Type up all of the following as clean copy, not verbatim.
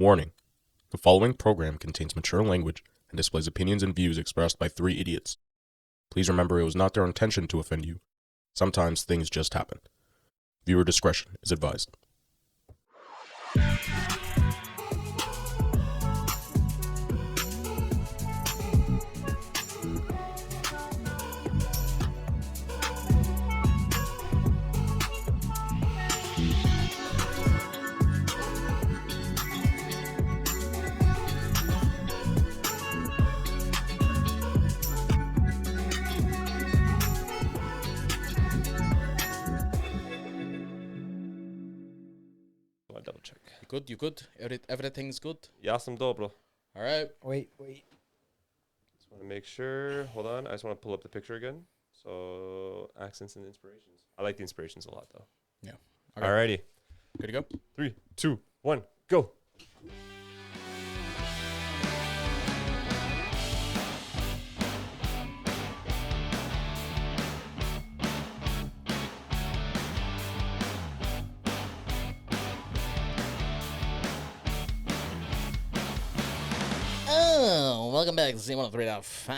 Warning: the following program contains mature language and displays opinions and views expressed by three idiots. Please remember it was not their intention to offend you. Sometimes things just happen. Viewer discretion is advised. Double check. You good? Everything's good? Ja sam dobro. All right. Wait. Just want to make sure. Hold on. I just want to pull up the picture again. So, accents and inspirations. I like the inspirations a lot, though. Yeah. Okay. Alrighty. Good to go? 3, 2, 1, go. Oh, welcome back to Z103.5.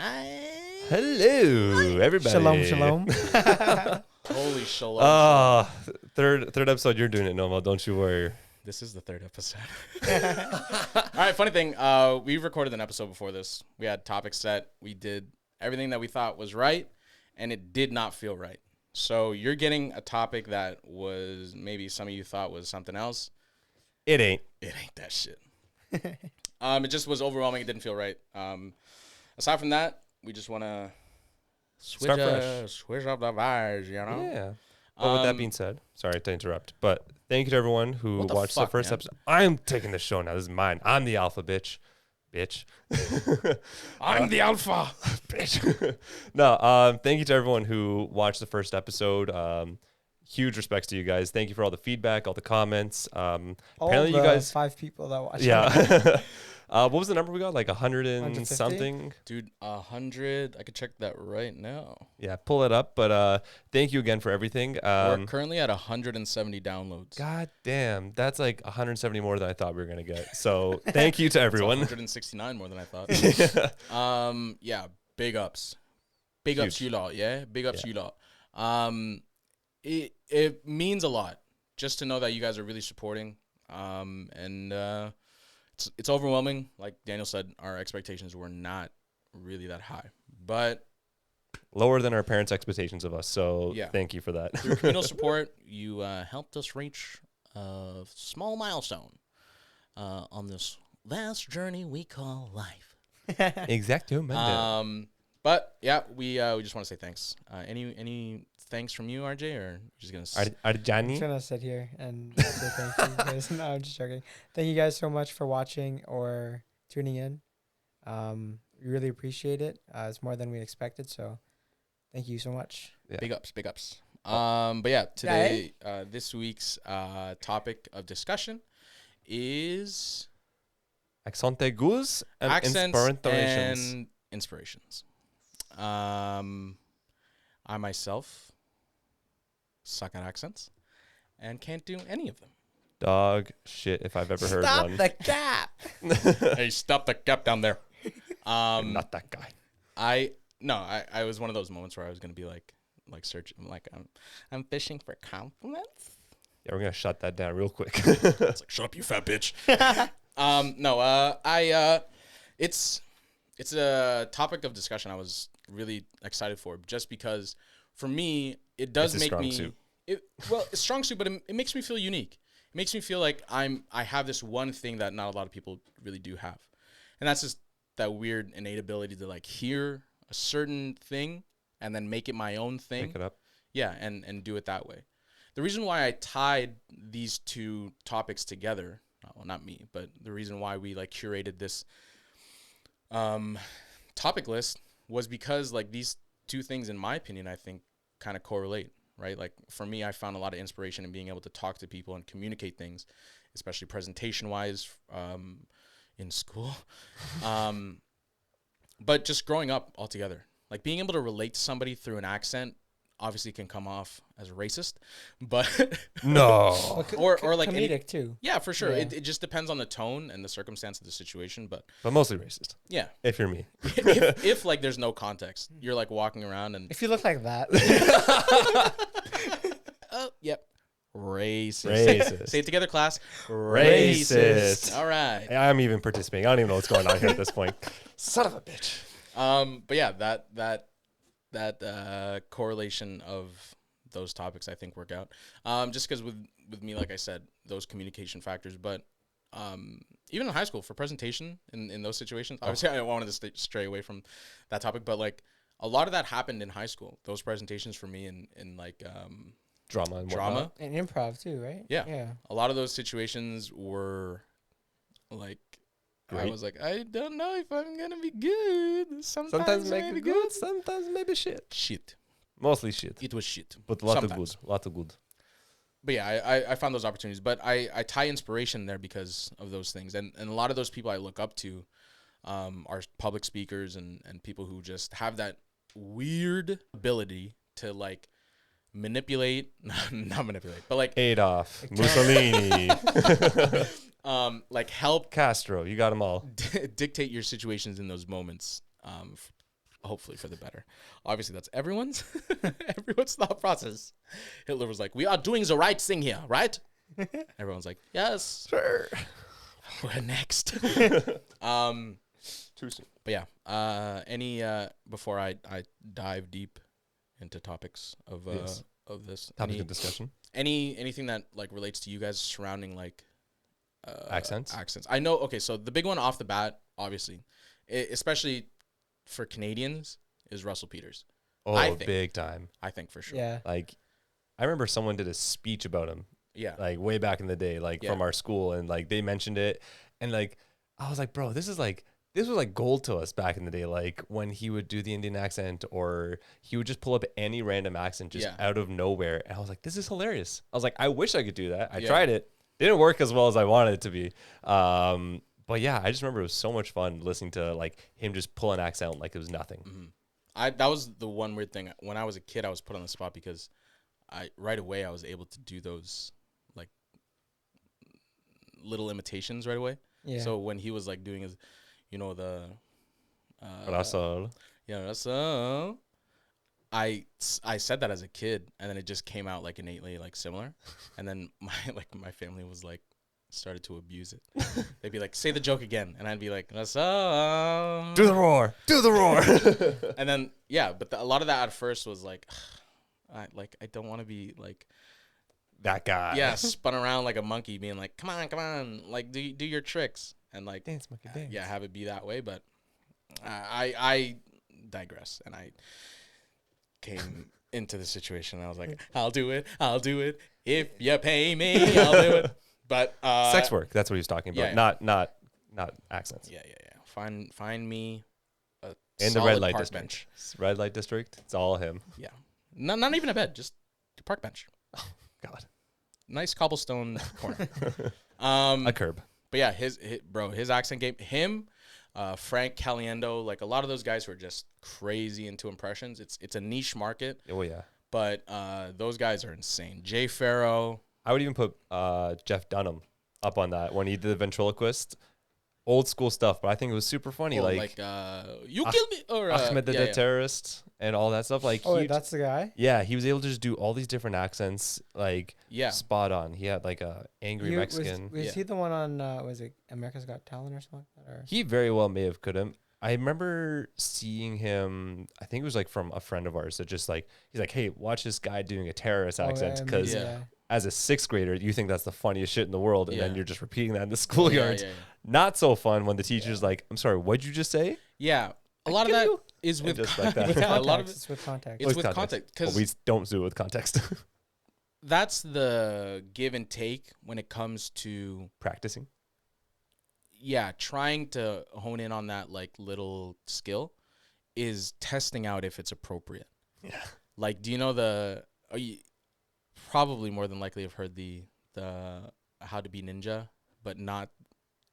Hello, everybody. Shalom. Holy shalom. Third episode. You're doing it, Noemel. Don't you worry. This is the third episode. All right, funny thing. We recorded an episode before this. We had topics set. We did everything that we thought was right, and it did not feel right. So you're getting a topic that was maybe some of you thought was something else. It ain't. It ain't that shit. It just was overwhelming. It didn't feel right. Aside from that, we just want to switch up the vibes, you know? Yeah. But with that being said, sorry to interrupt, but thank you to everyone who What the watched the fuck, first man? episode. I'm taking the show now. This is mine. I'm the alpha, bitch. I'm the alpha. Bitch. No, thank you to everyone who watched the first episode. Huge respects to you guys. Thank you for all the feedback, all the comments. All Apparently the you guys 5 people that watched. Yeah. What was the number we got? Like 100 and 150? something? Dude, 100. I could check that right now. Yeah, pull it up. But thank you again for everything. We're currently at 170 downloads. God damn. That's like 170 more than I thought we were going to get. So thank you to That's everyone. 169 more than I thought. Yeah, big ups. Big ups Huge. you lot, yeah? Big ups you lot. It means a lot just to know that you guys are really supporting. It's overwhelming. Like Daniel said, our expectations were not really that high. But Lower than our parents' expectations of us. So Yeah. thank you for that. through communal support, you helped us reach a small milestone on this vast journey we call life. Exacto. But yeah, we just want to say thanks. Any thanks from you, RJ, or just gonna? I'm Arjani. just gonna sit here and say thank you guys. No, I'm just joking. Thank you guys so much for watching or tuning in. We really appreciate it. It's more than we expected, so thank you so much. Yeah. Big ups. But yeah, today, this week's topic of discussion is Accent aigus and accents inspirations. and inspirations. I myself suck at accents and can't do any of them. Dog shit if I've ever heard Stop one. the cap. Hey, stop the gap down there. Not that guy. I was one of those moments where I was gonna be like searching, like I'm fishing for compliments. Yeah, we're gonna shut that down real quick. It's like, shut up, you fat bitch. It's a topic of discussion I was really excited for, just because for me it does It's a make strong me suit. It's strong suit, but it makes me feel unique. It makes me feel like I have this one thing that not a lot of people really do have, and that's just that weird innate ability to like hear a certain thing and then make it my own thing. Pick it up. Yeah, and do it that way. The reason why I tied these two topics together, well, not me, but the reason why we like curated this topic list was because like these two things, in my opinion, I think kind of correlate, right? Like for me, I found a lot of inspiration in being able to talk to people and communicate things, especially presentation wise, in school. But just growing up altogether, like being able to relate to somebody through an accent obviously can come off as racist, but No. or like comedic too. yeah, for sure. Yeah. It just depends on the tone and the circumstance of the situation. But But mostly racist, yeah, if you're me. if like there's no context, you're like walking around and If you look like that, oh yep, racist. Racist. Say it together, class. Racist. All right. I'm even participating. I don't even know what's going on here at this point. Son of a bitch. But yeah, that correlation of those topics I think work out. Just because with me, like I said, those communication factors. But even in high school for presentation in those situations, obviously I wanted to stray away from that topic, but like a lot of that happened in high school. Those presentations for me in like Drama and drama. whatnot. and improv too, right? Yeah. Yeah. A lot of those situations were like. I Great. was like, I don't know if I'm gonna be good. Sometimes make maybe it good, sometimes maybe shit. Shit. Mostly shit. It was shit. But a lot of Sometimes. good. Lot of good. But yeah, I found those opportunities. But I tie inspiration there because of those things. And a lot of those people I look up to are public speakers and people who just have that weird ability to like manipulate, not manipulate, but like Adolf, Mussolini, like help Castro. You got them all. dictate your situations in those moments. Hopefully for the better. Obviously, that's everyone's thought process. Hitler was like, "We are doing the right thing here, right?" Everyone's like, "Yes, Sure. we're next." Too soon. But yeah, any before I dive deep into topics of Yes. of this Topic of discussion. anything that like relates to you guys surrounding like Accents? I know. Okay, so the big one off the bat, obviously, especially for Canadians, is Russell Peters. I Oh, think. big time. I think for sure. Yeah. Like, I remember someone did a speech about him, Yeah. like way back in the day, like Yeah. from our school, and like they mentioned it, and like I was like, bro, this was like gold to us back in the day. Like when he would do the Indian accent, or he would just pull up any random accent just Yeah. out of nowhere, and I was like, this is hilarious. I was like, I wish I could do that. I Yeah. tried it, didn't work as well as I wanted it to be. But yeah, I just remember it was so much fun listening to like him just pull an accent like it was nothing. Mm-hmm. That was the one weird thing. When I was a kid, I was put on the spot because right away I was able to do those like little imitations right away. Yeah. So when he was like doing his, the Russell. yeah, that's I said that as a kid, and then it just came out like innately like similar, and then my family was like started to abuse it. They'd be like, say the joke again, and I'd be like, that's Do the roar. Do the roar. and then yeah, but a lot of that at first was like, I don't want to be like That guy. spun around like a monkey, being like, come on, like do your tricks, and like Dance, monkey, dance. yeah, have it be that way. But I digress, and I came into the situation. And I was like, I'll do it if you pay me. I'll do it. But Sex work. That's what he was talking about. Yeah. Not accents. Yeah. Find me a In the solid red light park district. bench. Red light district. It's all him. Yeah, not even a bed, just a park bench. God. Nice cobblestone corner. A curb. But yeah, his accent game, him, Frank Caliendo, like a lot of those guys who are just crazy into impressions. It's a niche market, Oh yeah. but those guys are insane. Jay Farrow. I would even put Jeff Dunham up on that when he did the ventriloquist. Old school stuff, but I think it was super funny. You kill me, or Ahmed the yeah, Dead yeah. Terrorist and all that stuff. Like Oh, he, wait, that's the guy. yeah, he was able to just do all these different accents, like Yeah. spot on. He had like a angry Mexican. Was Yeah. he the one on? Was it America's Got Talent or something? Or He very well may have could have. I remember seeing him. I think it was like from a friend of ours that just like he's like, hey, watch this guy doing a terrorist accent because yeah. as a sixth grader, you think that's the funniest shit in the world, and then Yeah. you're just repeating that in the schoolyard. Yeah. Not so fun when the teacher's like, I'm sorry, what'd you just say? Yeah, a lot of kill that you. is with just like that. with a context. lot of it, It's with context. it's with context But because we don't do it with context. that's the give and take when it comes to Practicing. trying to hone in on that like little skill is testing out if it's appropriate. Yeah. Like, do you know you probably more than likely have heard the How to Be Ninja, but not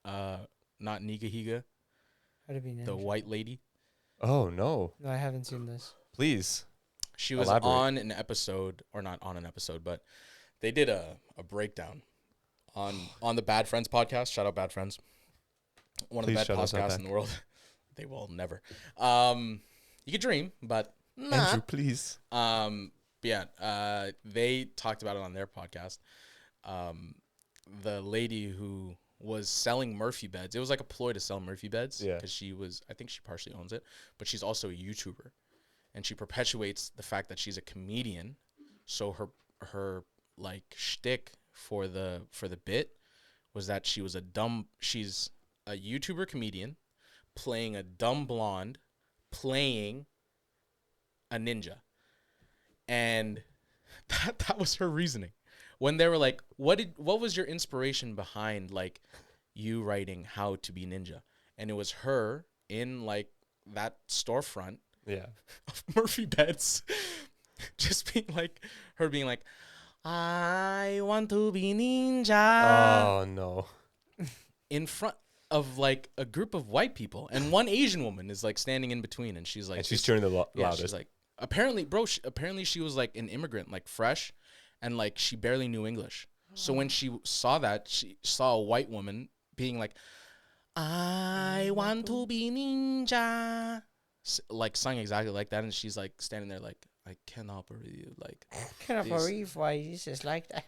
Nigahiga, How to be ninja. the white lady. Oh no! No, I haven't seen this. Please. She was Elaborate. on an episode, or not on an episode, but they did a breakdown on the Bad Friends podcast. Shout out Bad Friends. One of Please the best shout us out podcasts in back. the world. They will never. You could dream, but nah. Andrew, please. They talked about it on their podcast. The lady who was selling Murphy beds, it was like a ploy to sell Murphy beds. Yeah. Because I think she partially owns it, but she's also a YouTuber. And she perpetuates the fact that she's a comedian. So her like shtick for the bit was that she's a YouTuber comedian playing a dumb blonde playing a ninja. And that was her reasoning. When they were like, what was your inspiration behind like you writing How to Be Ninja? And it was her in like that storefront Yeah. of Murphy beds just being like I want to be ninja Oh no. in front of like a group of white people, and one Asian woman is like standing in between, and she's like, And she's turning the yeah, loudest. she's like, apparently, bro, apparently she was like an immigrant, like fresh, and like she barely knew English. So when she saw that, she saw a white woman being like, I want to be ninja, like sung exactly like that, and she's like standing there like, I cannot believe, like, Cannot This- believe why this is like that.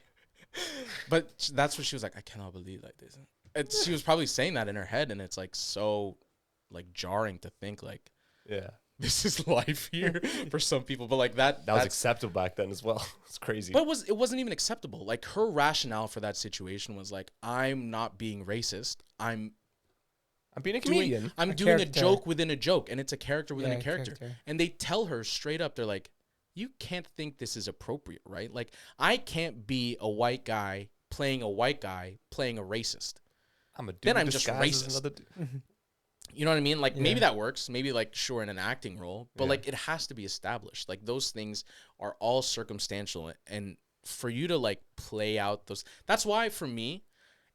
but that's what she was like, I cannot believe like this. She was probably saying that in her head, and it's like so like jarring to think like Yeah. this is life here for some people, but like that That was that's acceptable back then as well. It's crazy. but it wasn't even acceptable. Like her rationale for that situation was like, I'm not being racist. I'm being a doing comedian. I'm A doing character. a joke within a joke, and it's a character within Yeah, a character. And they tell her straight up, they're like, you can't think this is appropriate, right? Like I can't be a white guy playing a racist. I'm a dude. Then I'm just disguised as racist. another dude. You know what I mean? Like maybe Yeah. that works. Maybe like sure in an acting role, but Yeah. like it has to be established. Like those things are all circumstantial, and for you to like play out those, that's why for me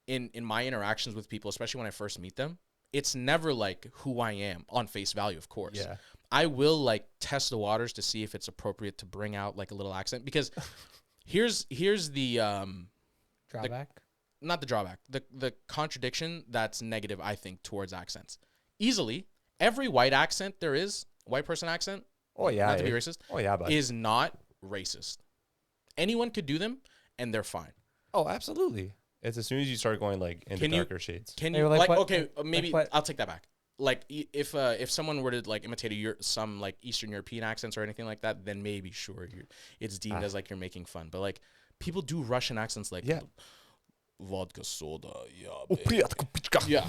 in my interactions with people, especially when I first meet them, it's never like who I am on face value, of course. Yeah. I will like test the waters to see if it's appropriate to bring out like a little accent, because here's the Drawback. not the drawback, the contradiction that's negative, I think, towards accents. Easily, every white accent there is, white person accent, Oh yeah. not to be eh? racist, Oh yeah, but is not racist. Anyone could do them, and they're fine. oh, absolutely. It's as soon as you start going like into Can you- darker shades. Can They you were like, like what- okay? Maybe what- I'll take that back. Like if someone were to like imitate some like Eastern European accents or anything like that, then maybe sure it's deemed as like you're making fun. But like people do Russian accents, like Yeah. vodka soda, yeah, Oh, babe. Yeah.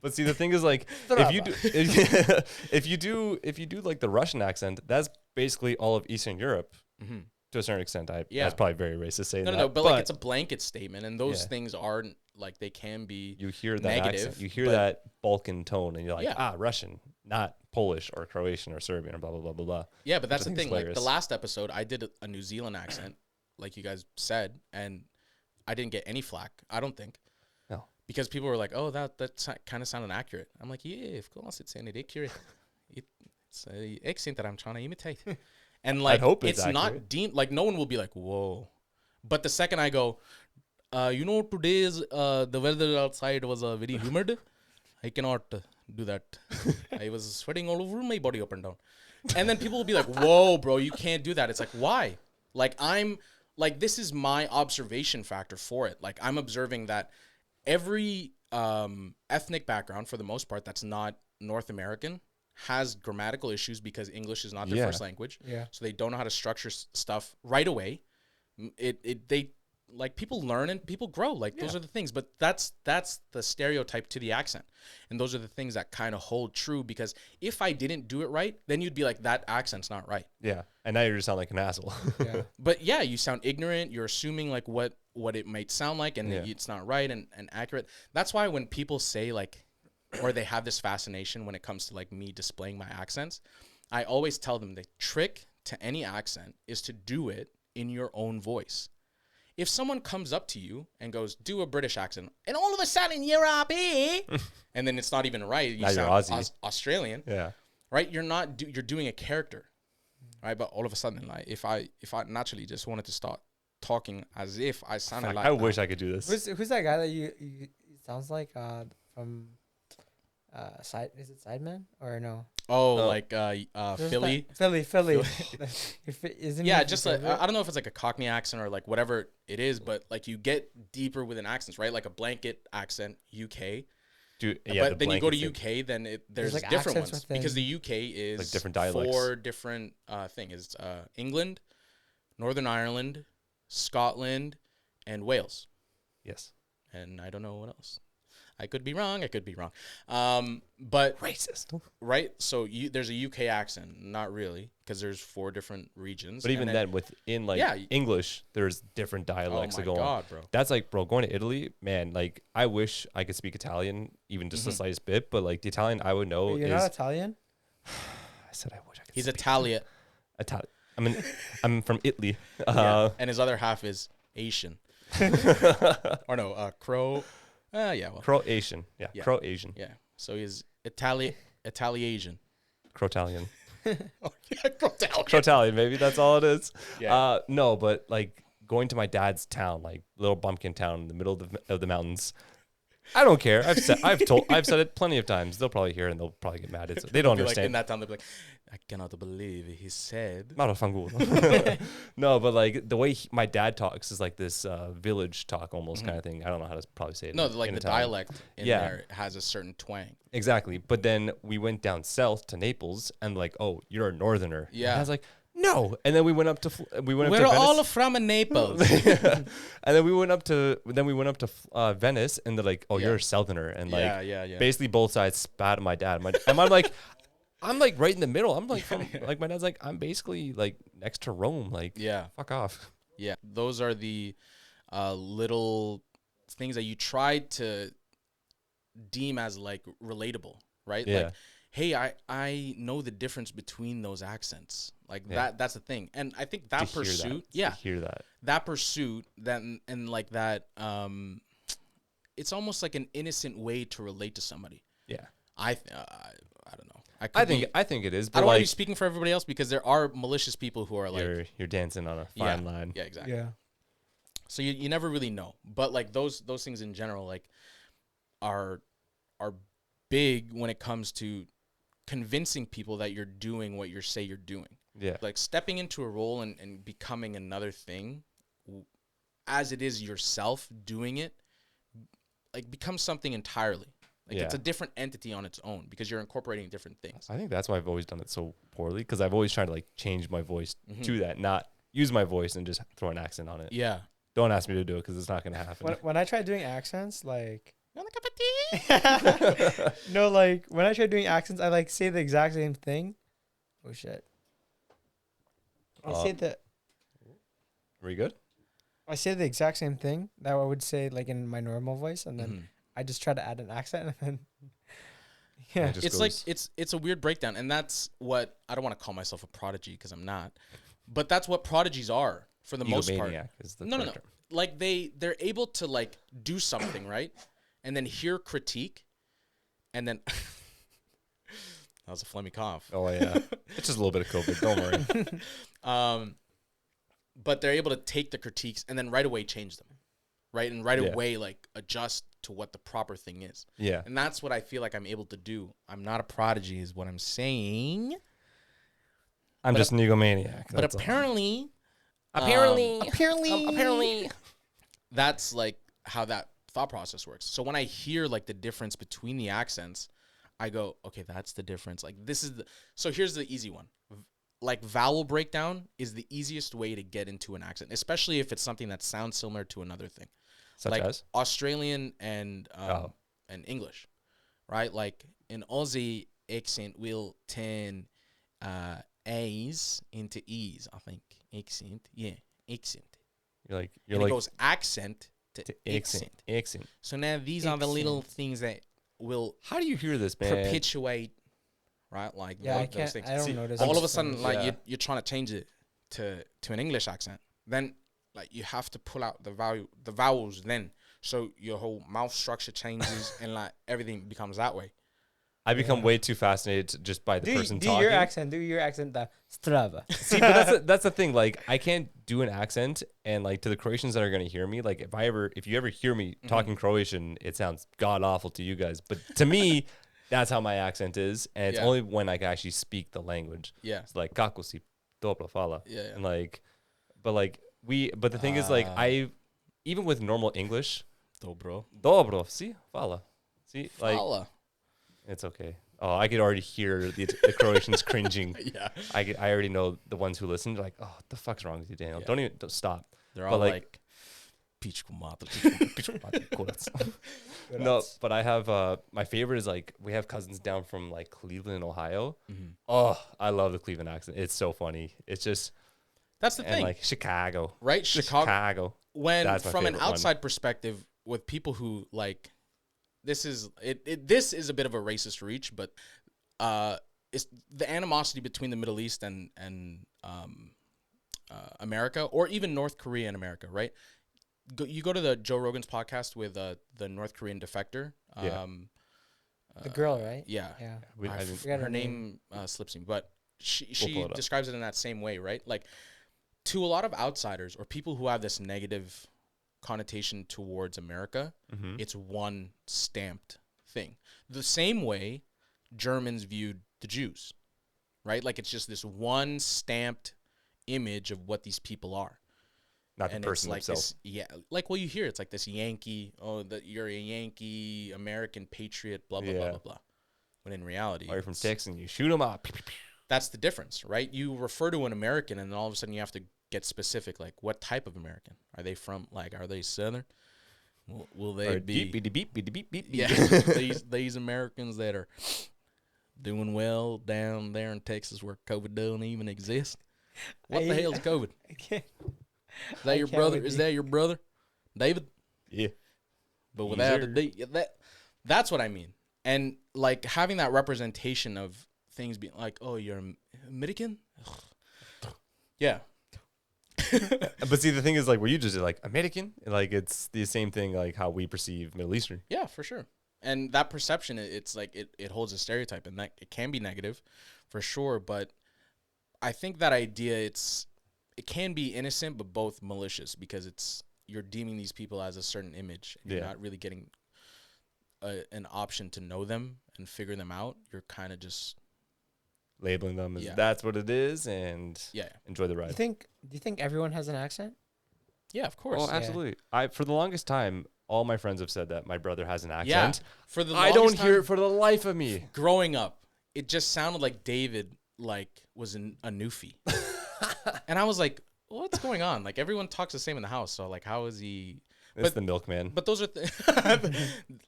But see, the thing is, like, if you do like the Russian accent, that's basically all of Eastern Europe hmm to a certain extent. Yeah. That's probably very racist saying No, that. no, but like it's a blanket statement, and those Yeah. things are like they can be. you hear that negative, accent, you hear but- that Balkan tone, and you're like, Yeah. Russian, not Polish or Croatian or Serbian or blah blah blah blah blah. Yeah, but that's I the think it's thing. Like the hilarious. last episode, I did a New Zealand accent, like you guys said, and I didn't get any flack. I don't think. No. Because people were like, "Oh, that kind of sounded accurate." I'm like, "Yeah, of course, it sounded accurate. It's an accent that I'm trying to imitate." And like, hope it's not accurate. deemed like no one will be like, "Whoa," but the second I go, today's the weather outside was very humid. I cannot do that. I was sweating all over my body up and down. And then people will be like, whoa, bro, you can't do that. It's like, why? Like, this is my observation factor for it. Like, I'm observing that every ethnic background, for the most part, that's not North American, has grammatical issues because English is not their Yeah. first language. Yeah. So they don't know how to structure stuff right away. They like people learn and people grow. Like those are the things. But that's the stereotype to the accent, and those are the things that kind of hold true. Because if I didn't do it right, then you'd be like, that accent's not right. Yeah, and now you just sound like an asshole. Yeah. But yeah, you sound ignorant. You're assuming like what it might sound like, and Yeah. it's not right and accurate. That's why when people say like, or they have this fascination when it comes to like me displaying my accents, I always tell them the trick to any accent is to do it in your own voice. If someone comes up to you and goes, do a British accent, and all of a sudden you're up, and then it's not even right. You Now you're sound Aussie. Australian, Yeah, right? You're not. You're doing a character. right? But all of a sudden, like if I naturally just wanted to start talking as if I sounded Fuck, like I that. wish I could do this. Who's that guy that you sounds like from side is it Sideman or no? Oh, No. like Who's Philly. that? Philly. Isn't Yeah, he just your like favorite? I don't know if it's like a Cockney accent or like whatever it is, but like you get deeper within accents, right? Like a blanket accent, UK. Dude, yeah, But then you go to blanket thing. UK, then there's like different accents ones within- because the UK is Like different dialects. 4 different things: England, Northern Ireland, Scotland, and Wales. Yes. And I don't know what else. I could be wrong. But Racist. right, so there's a UK accent, not really, because there's 4 different regions. But even and then, within like Yeah. English, there's different oh dialects my that go on. god, bro. That's like, bro, going to Italy, man. Like, I wish I could speak Italian, even just the Mhm. slightest bit. But like the Italian I would know Wait, you're is. not Italian? I said I wish I could. He's speak Italian, Italian. I'm from Italy. and his other half is Asian. Or no, Crow. Yeah, well, Croatian. Yeah, Yeah. Croatian. yeah. So he's Italian. Crotalian. Oh, yeah, Crow-Italian. Crotalian, maybe that's all it is. Yeah. No, but like going to my dad's town, like little bumpkin town in the middle of the mountains. I don't care. I've said it plenty of times. They'll probably hear it and they'll probably get mad. They don't Be like in understand. that time, they'll be like, I cannot believe he said. Marafangulo. No, but like the way my dad talks is like this village talk almost kind of thing. I don't know how to probably say it. No, in like the Italian. dialect in Yeah. there has a certain twang. Exactly. But then we went down south to Naples and like, oh, you're a northerner. Yeah. And I was like, no. And then we went up to We're Venice. all from Naples. And then we went up to Venice and they're like, oh, Yeah. you're a southerner. And like yeah. basically both sides spat at my dad. I'm like right in the middle. I'm like from like my dad's like, I'm basically like next to Rome. Like Yeah. fuck off. Yeah. Those are the little things that you try to deem as like relatable, right? Yeah. Like, hey, I know the difference between those accents. Like Yeah. that's the thing. And I think To that hear pursuit, to yeah, hear that. that pursuit, that and like that, it's almost like an innocent way to relate to somebody. Yeah. I don't know. I think it is. I But don't want to be like speaking for everybody else because there are malicious people who are like, you're dancing on a yeah, fine line. yeah, exactly. Yeah. So you never really know, but like those things in general, like are big when it comes to convincing people that you're doing what you say you're doing. Yeah. Like stepping into a role and becoming another thing, as it is yourself doing it, like becomes something entirely. Like it's a Yeah. different entity on its own because you're incorporating different things. I think that's why I've always done it so poorly because I've always tried to like change my voice Mhm. to that, not use my voice and just throw an accent on it. Yeah. Don't ask me to do it because it's not going to happen. When I try doing accents, like You want a cup of tea? no, like when I try doing accents, I like say the exact same thing. Oh shit! Are we good? I say the exact same thing that I would say like in my normal voice, and then Mhm. I just try to add an accent, and then And yeah, it just It's like goes- it's a weird breakdown, and that's what I don't want to call myself a prodigy because I'm not, but that's what prodigies are for the most part. egomaniac is the No. correct term. Like they're able to like do something right, and then hear critique, and then that was a phlegmy cough. Oh yeah, it's just a little bit of COVID. Don't worry. But they're able to take the critiques and then right away change them, right, and right Yeah. away like adjust to what the proper thing is. Yeah, And that's what I feel like I'm able to do. I'm not a prodigy, is what I'm saying. I'm but just an egomaniac. But that's all. apparently, that's like how that thought process works. So when I hear like the difference between the accents, I go, okay, that's the difference. Like this is the. So here's the easy one. Like vowel breakdown is the easiest way to get into an accent, especially if it's something that sounds similar to another thing. Such like as Australian and Oh. and English, right? Like an Aussie accent will turn A's into E's. I think accent, accent. you're And like it goes accent to accent. accent. Accent. So now these are the little things that will How do you hear this, man? perpetuate, right? Like yeah, I those can't. things. I don't See, notice. All of a those sudden, things. like Yeah. you're trying to change it to an English accent. Then like you have to pull out the vowels then. So your whole mouth structure changes and like everything becomes that way. I become way too fascinated just by the person do talking. your accent. Do your accent. The Strava. See, but that's the thing. Like, I can't do an accent, and like to the Croatians that are gonna hear me, like if you ever hear me talking Croatian, it sounds god awful to you guys. But to me, that's how my accent is, and it's only when I can actually speak the language. Yeah. It's like kako si dobro fala. Yeah, yeah. And like, but the thing is, like, even with normal English, Dobro. dobro si fala. See, like, Fala. it's okay. Oh, I could already hear the Croatians cringing. Yeah. I already know the ones who listen. They're like, oh, what the fuck's wrong with you, Daniel? Yeah. Don't stop. They're But all like- like, pičku mater, pičku mater, kurac. No, but I have my favorite is like we have cousins down from like Cleveland, Ohio. Mhm. Oh, I love the Cleveland accent. It's so funny. It's just That's the and thing, like Chicago, right? Chicago. When That's my from an favorite one. outside perspective, with people who like, this is this is a bit of a racist reach, but it's the animosity between the Middle East and America, or even North Korea and America, right? You go to the Joe Rogan's podcast with the North Korean defector. Yeah. The girl, right? Yeah. Yeah. I didn't- forget Her her name slips me, but she pull it up. describes it in that same way, right? Like, to a lot of outsiders or people who have this negative connotation towards America, Mhm. it's one stamped thing. The same way Germans viewed the Jews, right? Like, it's just this one stamped image of what these people are. not the And person it's like themselves. this, like, well, you hear it's like this Yankee, that you're a Yankee American patriot, blah blah blah Yeah. blah blah. When in reality, Or you're from it's- Texas and you shoot them up. that's the difference, right? You refer to an American, and then all of a sudden you have to get specific. Like, what type of American are they from? Like, are they Southern? Will they Or be? beep, beep, beep, beep, beep, Yeah, beep. these Americans that are doing well down there in Texas where COVID doesn't even exist. What the I- hell is COVID? I can't. Is that I your can't brother? with Is you. that your brother, David? Yeah. But Yes, without a sir. D, that's what I mean. And like having that representation of things being like, oh, you're American? Yeah. But see, the thing is, like, where you just like American, like it's the same thing, like how we perceive Middle Eastern. Yeah, for sure. And that perception, it's like it holds a stereotype, and that it can be negative, for sure. But I think that idea, it can be innocent, but both malicious, because you're deeming these people as a certain image, and you're Yeah. not really getting an option to know them and figure them out. You're kind of just Labeling them as Yeah. that's what it is, and yeah, enjoy the Do ride. you think everyone has an accent? yeah, of course. Oh, Yeah. absolutely. For the longest time, all my friends have said that my brother has an Yeah, accent. for the I don't longest hear time, it for the life of me. growing up, it just sounded like David was a newfie. And I was like, what's going on? Like, everyone talks the same in the house, so like, how is he? It's But- the milkman. But those are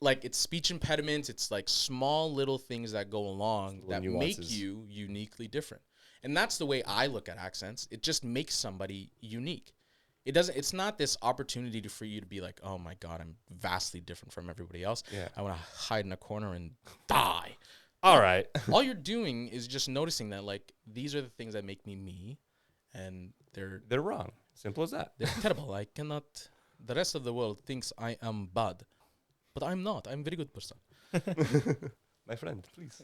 like, it's speech impediments. It's like small little things that go along Little that nuances. make you uniquely different. And that's the way I look at accents. It just makes somebody unique. It's not this opportunity for you to be like, oh my God, I'm vastly different from everybody else. Yeah. I want to hide in a corner and die. All right. All you're doing is just noticing that, like, these are the things that make me me, and they're They're wrong. Simple as that. terrible. I cannot. The rest of the world thinks I am bad, but I'm not. I'm a very good person. My friend, please.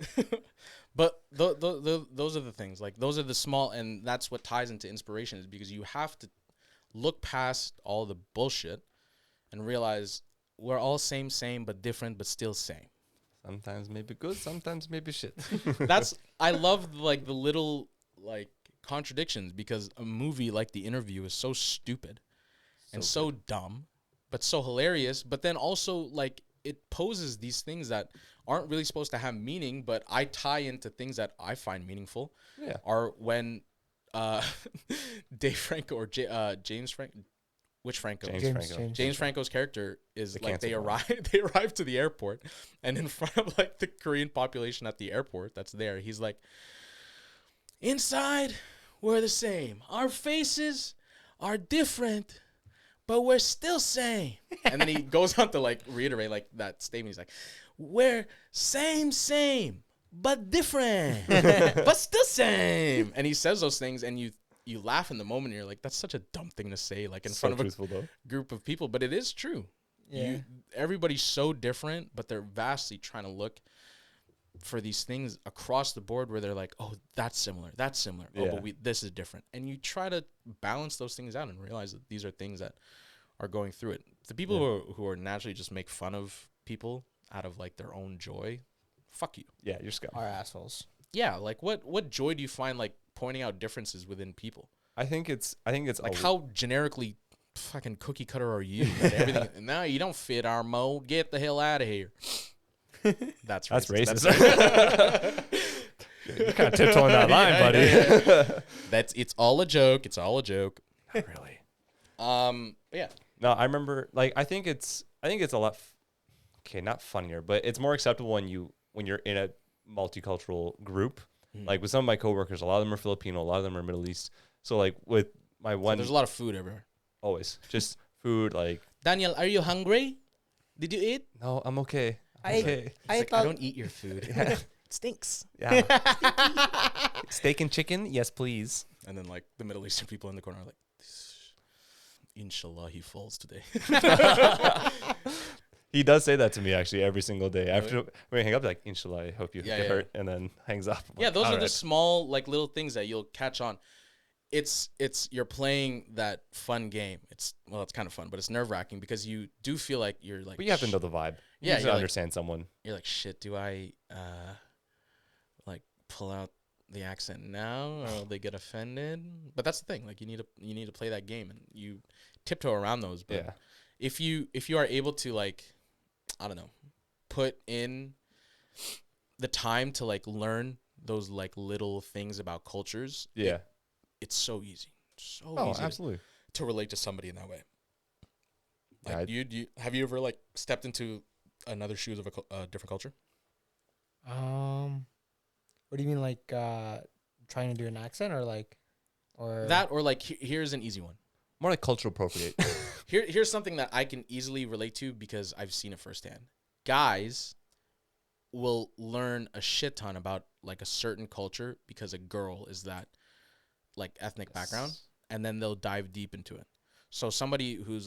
But those are the things. Like, those are the small, and that's what ties into inspiration, is because you have to look past all the bullshit and realize we're all same, but different, but still same. Sometimes maybe good, sometimes maybe shit. I love like the little like contradictions, because a movie like The Interview is so stupid and so dumb, but so hilarious. But then also, like, it poses these things that aren't really supposed to have meaning, but I tie into things that I find meaningful. Yeah. Are when Dave Franco or James Franco, which Franco? James Franco. James Franco's character is The like, they canceled one. arrive to the airport, and in front of like the Korean population at the airport that's there, he's like, inside we're the same, our faces are different, but we're still same. And then he goes on to like reiterate like that statement. He's like, we're same, but different, but still same. And he says those things, and you laugh in the moment. And you're like, that's such a dumb thing to say, like in front of truthful though. a group of people, but it is true. Yeah. Everybody's so different, but they're vastly trying to look for these things across the board where they're like, oh, that's similar. Oh, Yeah. but this is different. And you try to balance those things out and realize that these are things that are going through it. The people who are naturally just make fun of people out of like their own joy, fuck you. Yeah, you're scum. Are assholes. Yeah, like what joy do you find like pointing out differences within people? I think it's Like how generically fucking cookie cutter are you? Like everything. No, you don't fit our mold. Get the hell out of here. That's racist. That's You're kind of tiptoeing that line, buddy. it's all a joke. It's all a joke. Not really. But yeah. No, I remember. Like, I think it's a lot. Okay, not funnier, but it's more acceptable when you're in a multicultural group. Like with some of my coworkers, a lot of them are Filipino, a lot of them are Middle East. So like with my one, There's a lot of food everywhere. always just food. Like, Daniel, are you hungry? Did you eat? no, I'm okay. I I thought don't eat your food. Yeah. It stinks. Yeah. Steak and chicken, yes, please. And then like the Middle Eastern people in the corner are like, Inshallah, he falls today. He does say that to me actually every single day. After we hang up, like, Inshallah, I hope you Yeah, get yeah. hurt, and then hangs up. I'm Yeah, like, those are "All the right." small like little things that you'll catch on. It's you're playing that fun game. It's kind of fun, but it's nerve wracking because you do feel like you're like. But you have to know the vibe. You Yeah, have to you're like- understand someone. You're like, shit. Do I like pull out the accent now, or will they get offended? But that's the thing. Like you need to play that game, and you tiptoe around those. But Yeah. if you are able to like, I don't know, put in the time to like learn those like little things about cultures, Yeah. it's so easy, Oh, absolutely. to relate to somebody in that way. Yeah, Like, have you ever like stepped into another shoes of a different culture? What do you mean, like trying to do an accent, or like, or That or like here's an easy one. More like cultural appropriate. Here's something that I can easily relate to because I've seen it firsthand. Guys will learn a shit ton about like a certain culture because a girl is that like ethnic background, and then they'll dive deep into it. So somebody who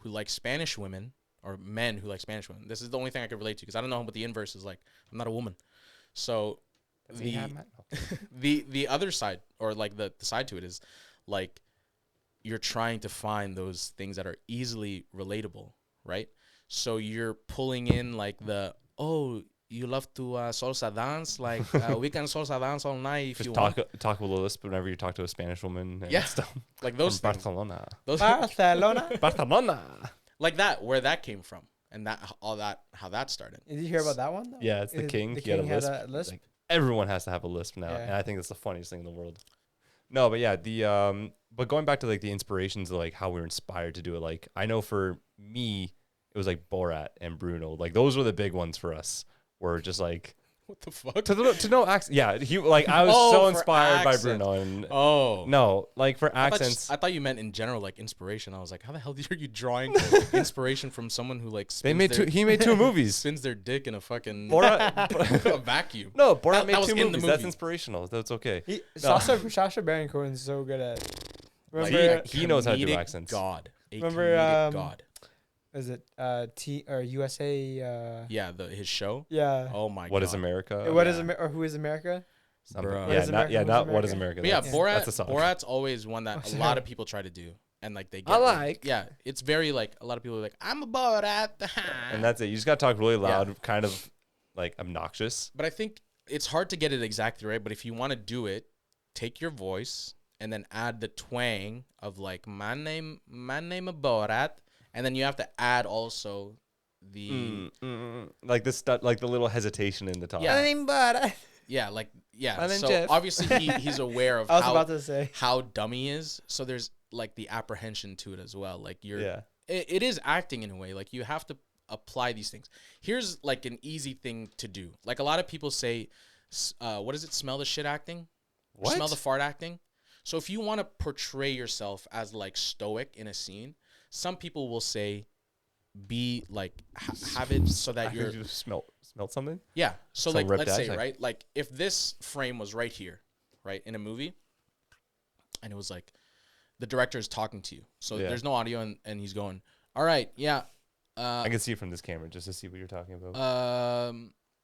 likes Spanish women or men who like Spanish women. This is the only thing I can relate to because I don't know what the inverse is like. I'm not a woman. So the other side, or like the side to it, is like you're trying to find those things that are easily relatable, right? So you're pulling in like you love to salsa dance, like we can salsa dance all night if Just you talk want. a little lisp whenever you talk to a Spanish woman. And Yeah. stuff. Like those From things. Barcelona. Those Barcelona? Barcelona. like that, where that came from, and how that started. Did you hear about that one? Though? Yeah, it's the king. The He had a king had lisp. a lisp. Like, everyone has to have a lisp now, Yeah. and I think that's the funniest thing in the world. No, but yeah, but going back to like the inspirations of like how we were inspired to do it. Like I know for me, it was like Borat and Bruno. Like those were the big ones for us. Were just like What the fuck? to know accent. Yeah, I was Oh, so for inspired by accent. Bruno, and Oh no, like for I accents. thought you meant in general, like inspiration. I was like, how the hell are you drawing inspiration from someone who like He made two movies. spins their dick in a fucking Borat. a vacuum? No, Borat That made was two in the movies. That's movie. inspirational. That's okay. Sacha Baron Cohen's so good at. Like, Remember, he knows how to do comedic accents. God, Remember, comedic God. is it T or USA? Yeah, his show. Yeah. Oh my god. What is America? What yeah. is or who is America? Something. Bruh. Yeah, What is not America? what is America. But yeah, That's- Borat. That's a song. Borat's always one that a lot sorry. of people try to do, and like they get. I like. Yeah, it's very like a lot of people are like, I'm a Borat. And that's it. You just gotta talk really loud, kind of like obnoxious. But I think it's hard to get it exactly right. But if you want to do it, take your voice and then add the twang of like my name is Borat, and then you have to add also the Like this stuff, like the little hesitation in the top. Yeah. But My name's So Jeff. obviously he's aware of I was about to say. how dumb he is. So there's like the apprehension to it as well. Like Yeah. it is acting in a way. Like you have to apply these things. Here's like an easy thing to do. Like a lot of people say, what is it? Smell the shit acting? What? Smell the fart acting? So if you want to portray yourself as like stoic in a scene, some people will say, be like, have it so that I you're, think you smelt something. yeah. So Some like, ripped let's say, accent. right? Like if this frame was right here, right, in a movie, and it was like, the director is talking to you. So Yeah. there's no audio and he's going, all right, yeah. I can see it from this camera just to see what you're talking about.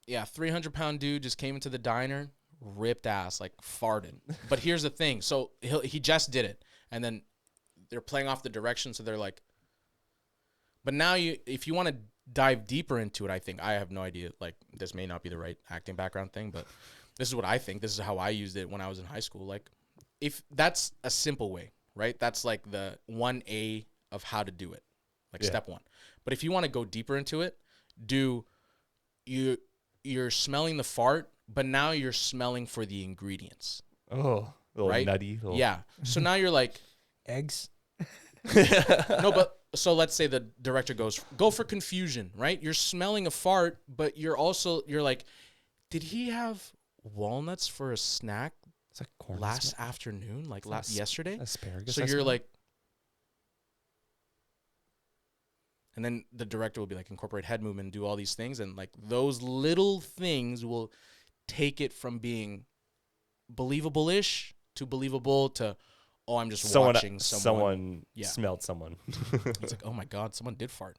Yeah, 300-pound dude just came into the diner, ripped ass, like farted. But here's the thing. So he just did it. And then they're playing off the direction. So they're like, but now if you want to dive deeper into it, I think, I have no idea. Like, this may not be the right acting background thing, but this is what I think. This is how I used it when I was in high school. Like, if that's a simple way, right? That's like the 1A of how to do it, like step one. But if you want to go deeper into it, you're smelling the fart, but now you're smelling for the ingredients. Oh, little right? nutty. Little... Yeah. So now you're like, Eggs. no, but so let's say the director goes, go for confusion, right? You're smelling a fart, but you're like, did he have walnuts for a snack It's like corn last afternoon, like yesterday? asparagus. So you're like, and then the director will be like, incorporate head movement, do all these things, and like those little things will take it from being believable-ish to believable to, oh, I'm just watching someone. Someone smelled someone. It's like, oh my god, someone did fart.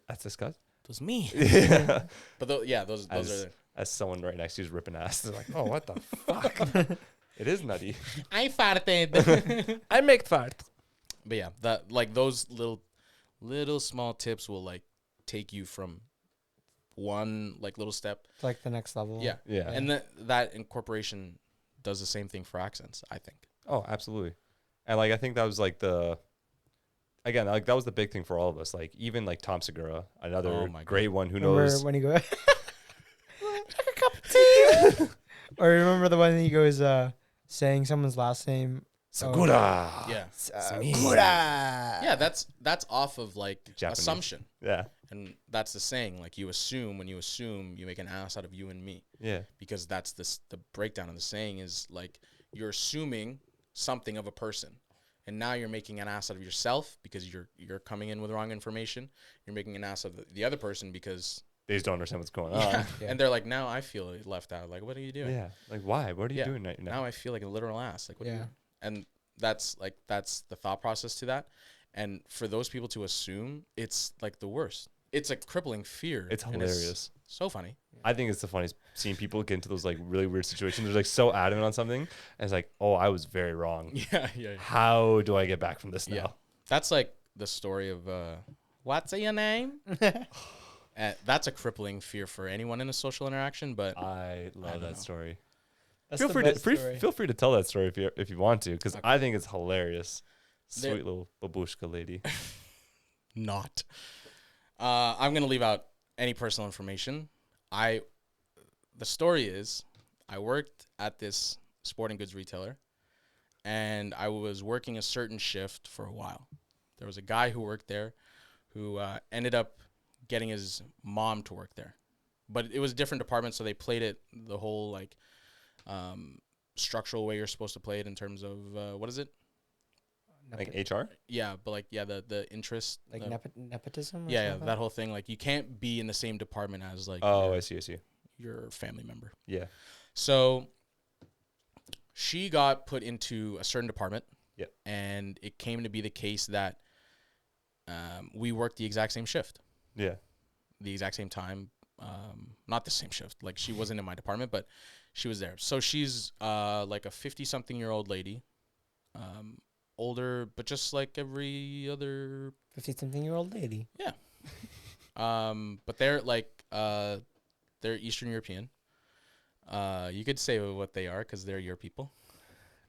That's disgusting. It was me. Yeah. But those are. As someone right next to you is ripping ass, they're like, oh, what the fuck? It is nutty. I farted. I make fart. But yeah, that like those little small tips will like take you from one like little step It's like the next level. Yeah. Yeah. And that incorporation does the same thing for accents, I think. Oh, absolutely. And like I think that was like that was the big thing for all of us. Like even like Tom Segura, another great one who Remember knows when he goes, like a cup of tea. Or remember the one that he goes saying someone's last name. Segura. Yeah. Segura. Yeah, that's off of like Japanese. assumption. Yeah. And that's the saying, like you assume, when you assume, you make an ass out of you and me. Yeah. Because that's the breakdown of the saying is like you're assuming something of a person. And now you're making an ass out of yourself because you're coming in with wrong information. You're making an ass of the other person because they just don't understand what's going on. Yeah. And they're like, now I feel left out. Like, what are you doing? Yeah. Like, why? What are you doing right now? Now I feel like a literal ass. Like, what are you doing? And that's the thought process to that. And for those people to assume, it's like the worst. It's a crippling fear. It's hilarious. It's so funny. I think it's the funniest seeing people get into those like really weird situations. They're like so adamant on something. And it's like, oh, I was very wrong. Yeah. How do I get back from this now? Yeah. That's like the story of what's your name? That's a crippling fear for anyone in a social interaction. But I love that story. That's Feel free to tell that story if you want to, because I think it's hilarious. Sweet little babushka lady. Not. I'm gonna leave out any personal information. The story is, I worked at this sporting goods retailer, and I was working a certain shift for a while. There was a guy who worked there, who ended up getting his mom to work there, but it was a different department, so they played it the whole like structural way you're supposed to play it in terms of what is it? Like HR? Yeah, but like the interest, like nepotism. Or yeah, that whole thing. Like you can't be in the same department as like I see. your family member. Yeah. So she got put into a certain department. Yeah. And it came to be the case that we worked the exact same shift. Yeah. The exact same time. Not the same shift. Like she wasn't in my department, but she was there. So she's like a 50-something-year-old lady. Older, but just like every other 50-something-year-old lady. Yeah. But they're like they're Eastern European. You could say what they are because they're your people.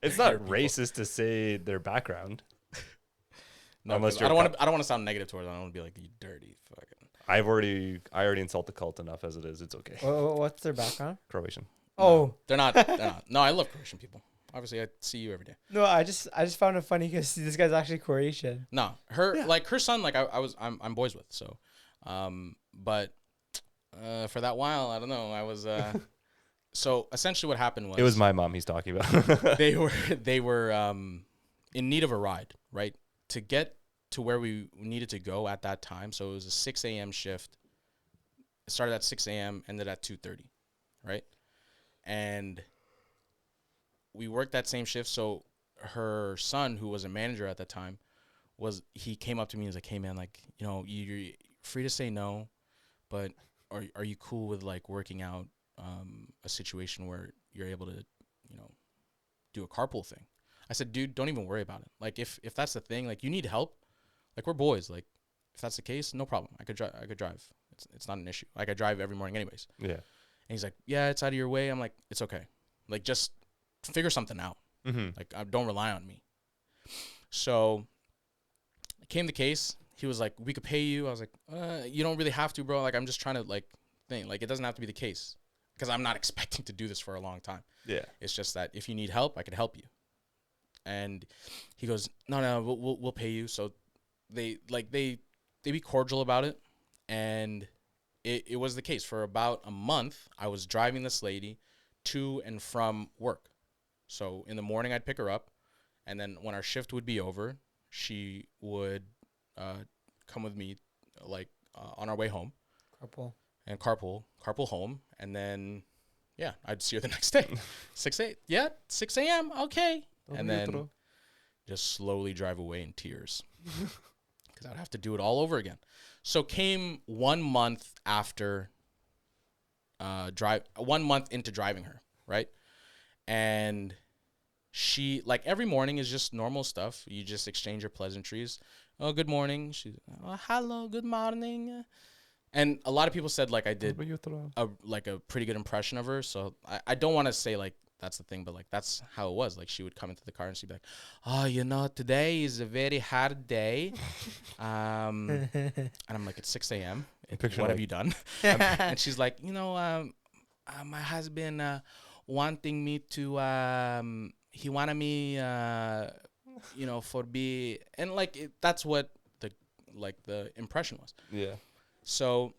It's not racist to say their background. No, unless I don't want to sound negative towards them. I don't want to be like, you dirty fucking. I already insult the cult enough as it is. It's okay. What's their background? Croatian. Oh, they're not. They're not. No, I love Croatian people. Obviously, I see you every day. No, I just found it funny because this guy's actually Croatian. No, her son, like I'm boys with. So, but for that while, I don't know. I was so essentially what happened was it was my mom he's talking about. they were in need of a ride, right, to get to where we needed to go at that time. So it was a 6 a.m. shift. It started at 6 a.m. ended at 2:30, right, and we worked that same shift. So her son, who was a manager at that time, he came up to me and was like, hey man, like, you know, you're free to say no, but are you cool with like working out a situation where you're able to, do a carpool thing? I said, dude, don't even worry about it. Like if that's the thing, like you need help, like we're boys. Like if that's the case, no problem. I could drive. It's not an issue. Like I drive every morning anyways. Yeah. And he's like, yeah, it's out of your way. I'm like, it's okay. Like just figure something out. Mm-hmm. Like don't rely on me. So it came the case. He was like, we could pay you. I was like, you don't really have to, bro. Like I'm just trying to like think. Like it doesn't have to be the case because I'm not expecting to do this for a long time. Yeah. It's just that if you need help, I could help you. And he goes, no, we'll pay you. So they be cordial about it. And it was the case for about a month. I was driving this lady to and from work. So in the morning I'd pick her up, and then when our shift would be over, she would come with me on our way home. Carpool home, and then I'd see her the next day. 6 a.m. Okay. And then just slowly drive away in tears because I'd have to do it all over again. So came 1 month after 1 month into driving her, right? And she, like, every morning is just normal stuff. You just exchange your pleasantries. Oh, good morning. She's, oh, hello, good morning. And a lot of people said, like, I did a pretty good impression of her. So I don't want to say, like, that's the thing, but, like, that's how it was. Like, she would come into the car and she'd be like, oh, today is a very hard day. And I'm like, it's 6 a.m. What have you done? And she's like, my husband wanting me to, he wanted me, for be, and, like, that's what the impression was. Yeah. So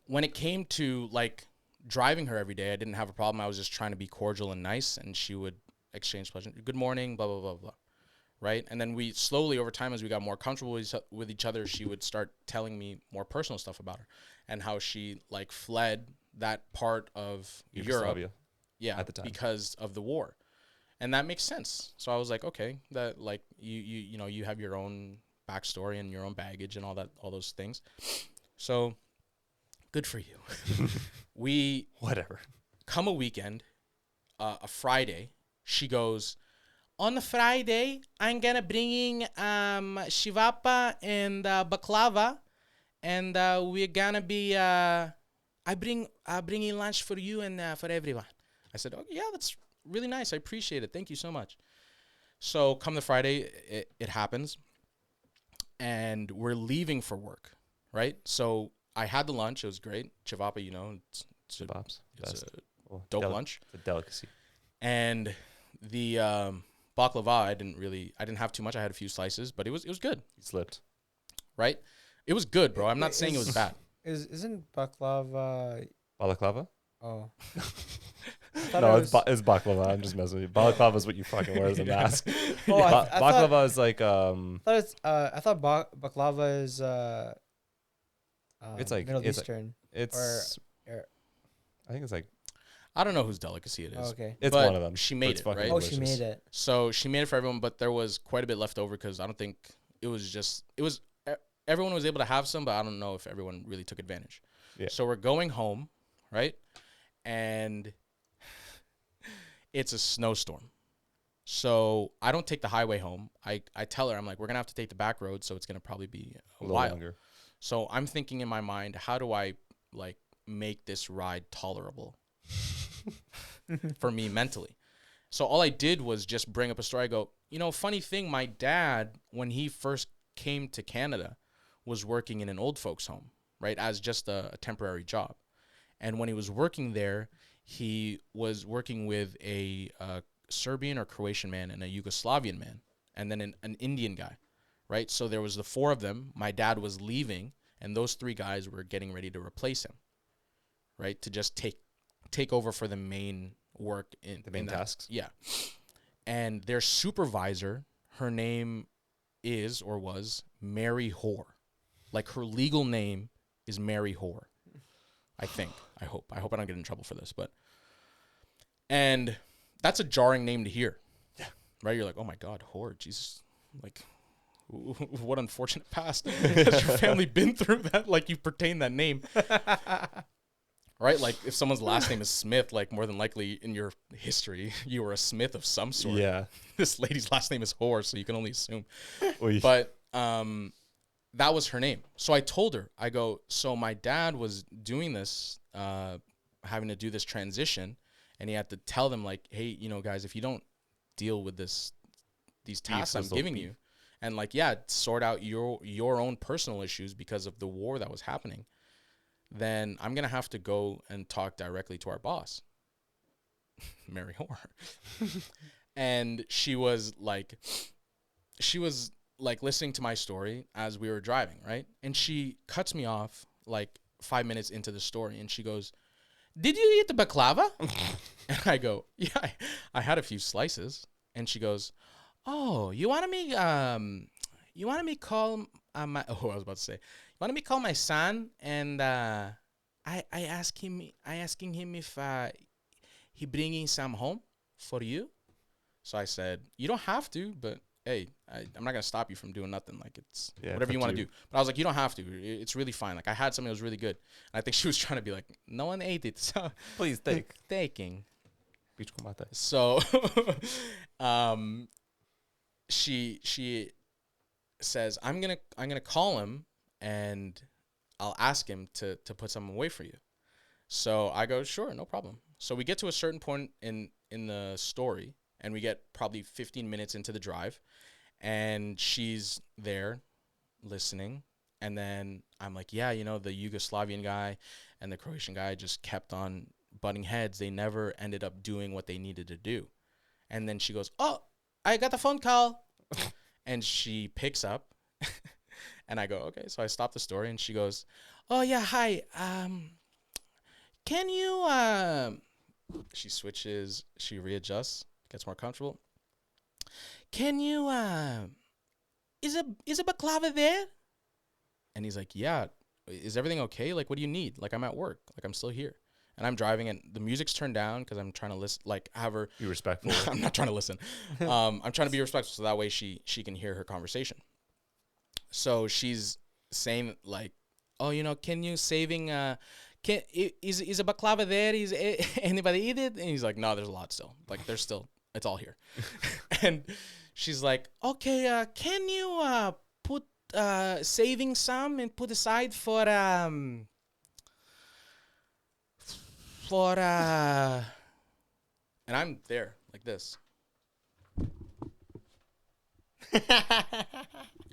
when it came to, like, driving her every day, I didn't have a problem. I was just trying to be cordial and nice, and she would exchange pleasant, good morning, blah, blah, blah, blah, right? And then we slowly, over time, as we got more comfortable with each other, she would start telling me more personal stuff about her and how she, like, fled that part of Europe, at the time, because of the war. And that makes sense. So I was like, okay, that, like, you have your own backstory and your own baggage and all those things. So good for you. We come a weekend, a Friday. She goes, on the Friday, I'm gonna bringing shivapa and baklava, and we're gonna be bringing lunch for you and for everyone. I said, oh yeah, that's really nice. I appreciate it. Thank you so much. So come the Friday, it happens, and we're leaving for work, right? So I had the lunch. It was great. Chivapa, it's a dope lunch. It's a delicacy. And the baklava, I didn't have too much. I had a few slices, but it was good. You slipped. Right? It was good, bro. I'm not saying it was bad. Isn't baklava? Balaclava? Oh. No, it's baklava. I'm just messing with you. Balaclava is what you fucking wear as a mask. Oh, Baklava is like I thought baklava is it's like Middle Eastern. It's I think it's like, I don't know whose delicacy it is. Oh, okay. it's but one of them. She made it, right? Oh, she made it. So she made it for everyone, but there was quite a bit left over because I don't think everyone was able to have some, but I don't know if everyone really took advantage. Yeah. So we're going home, right? And it's a snowstorm. So I don't take the highway home. I tell her, I'm like, we're going to have to take the back road, so it's going to probably be a while. Longer. So I'm thinking in my mind, how do I, like, make this ride tolerable for me mentally? So all I did was just bring up a story. I go, funny thing, my dad, when he first came to Canada, was working in an old folks home, right, as just a temporary job. And when he was working there, he was working with a Serbian or Croatian man and a Yugoslavian man, and then an Indian guy, right? So there was the four of them. My dad was leaving, and those three guys were getting ready to replace him, right, to just take over for the main work in the main tasks. Yeah. And their supervisor, her name is or was Mary Hoare. Like, her legal name is Mary Hoare, I think. I hope I don't get in trouble for this, and that's a jarring name to hear. Yeah. Right? You're like, oh my God, Hoare, Jesus. Like, what unfortunate past has your family been through that, like, you pertain that name? Right? Like, if someone's last name is Smith, like, more than likely in your history, you were a Smith of some sort. Yeah. This lady's last name is Hoare, so you can only assume. Oy. But that was her name. So I told her, I go, so my dad was doing this, having to do this transition, and he had to tell them, like, hey, you know, guys, if you don't deal with these tasks I'm giving you, and, like, yeah, sort out your own personal issues because of the war that was happening, then I'm going to have to go and talk directly to our boss, Mary Hoare. And she was like listening to my story as we were driving, right? And she cuts me off like 5 minutes into the story, and she goes, "Did you eat the baklava?" And I go, "Yeah, I had a few slices." And she goes, "Oh, you wanted me call my I was about to say, you wanted me call my son, and I asking him if he bringing some home for you." So I said, "You don't have to, but hey, I'm not gonna stop you from doing nothing. Like, it's whatever you want to do." But I was like, "You don't have to. It's really fine. Like, I had something that was really good." And I think she was trying to be like, "No one ate it, so Please take. taking." Bicho com mata. So, she says, I'm gonna call him and I'll ask him to put something away for you." So I go, "Sure, no problem." So we get to a certain point in the story, and we get probably 15 minutes into the drive, and she's there listening. And then I'm like, "Yeah, you know, the Yugoslavian guy and the Croatian guy just kept on butting heads. They never ended up doing what they needed to do." And then she goes, "Oh, I got a phone call." And she picks up, and I go, "Okay." So I stop the story, and she goes, "Oh yeah, hi. Can you?" She switches. She readjusts, gets more comfortable. "Can you? Is a baklava there?" And he's like, "Yeah. Is everything okay? Like, what do you need? Like, I'm at work. Like, I'm still here." And I'm driving, and the music's turned down because I'm trying to listen, like, have her Be respectful. I'm not trying to listen. I'm trying to be respectful so that way she can hear her conversation. So she's saying, like, "Oh, you know, can you saving is a baklava there? Is anybody eat it?" And he's like, "No, there's a lot still. Like, there's still, it's all here." And she's like, "Okay, can you put saving some and put aside for and I'm there like this.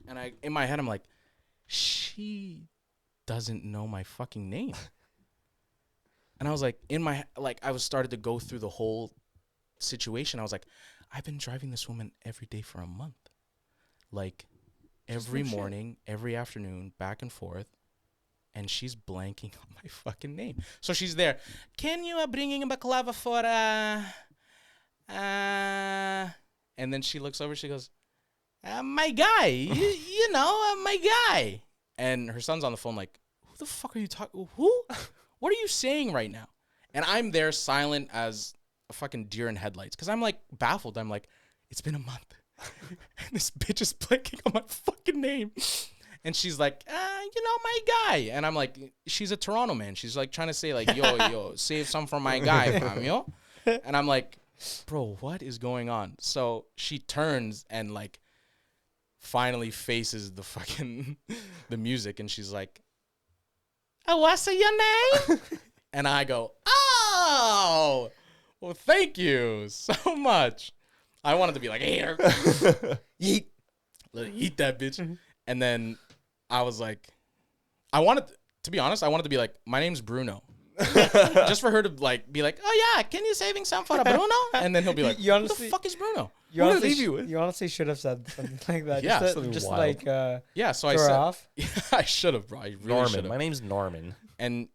And in my head, I'm like, she doesn't know my fucking name. And I was like, I was started to go through the whole situation. I was like, I've been driving this woman every day for a month. Like, every morning, every afternoon, back and forth. And she's blanking on my fucking name. So she's there. "Can you bring in baklava for And then she looks over. She goes, "My guy, you know, my guy." And her son's on the phone like, "Who the fuck are you talking? Who? What are you saying right now?" And I'm there silent as a fucking deer in headlights because I'm like baffled. I'm like, it's been a month. And this bitch is blanking on my fucking name. And she's like, "You know, my guy." And I'm like, she's a Toronto man. She's like trying to say like, yo, save some for my guy, fam, yo. And I'm like, bro, what is going on? So she turns and like finally faces the fucking, the music. And she's like, "Oh, what's your name?" And I go, "Oh, well, thank you so much." I wanted to be like, "Hey, eat that bitch." And then I was like, to be honest, I wanted to be like, "My name's Bruno." Just for her to like be like, "Oh yeah, can you saving some for a Bruno?" And then he'll be like, You "Who honestly- the fuck is Bruno?" You What did I honestly, leave you with? you honestly should have said something like that. Yeah, just, something just wild. like Yeah, so I throw her said, off. I should have, bro. I really Norman. should My have. name's Norman. And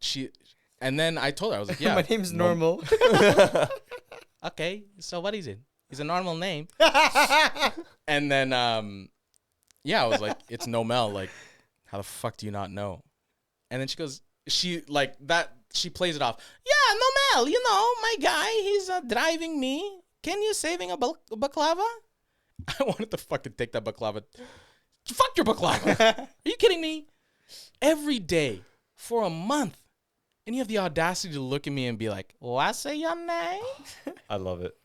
then I told her, I was like, "Yeah, My name's normal. Okay, so what is it? It's a normal name." And then, yeah, I was like, "It's Noemel. Like, how the fuck do you not know?" And then she goes, she plays it off. "Yeah, Noemel, you know, my guy, he's driving me. Can you saving a baklava?" I wanted to fucking take that baklava, Fuck your baklava. Are you kidding me? Every day for a month. And you have the audacity to look at me and be like, what's your name? I love it.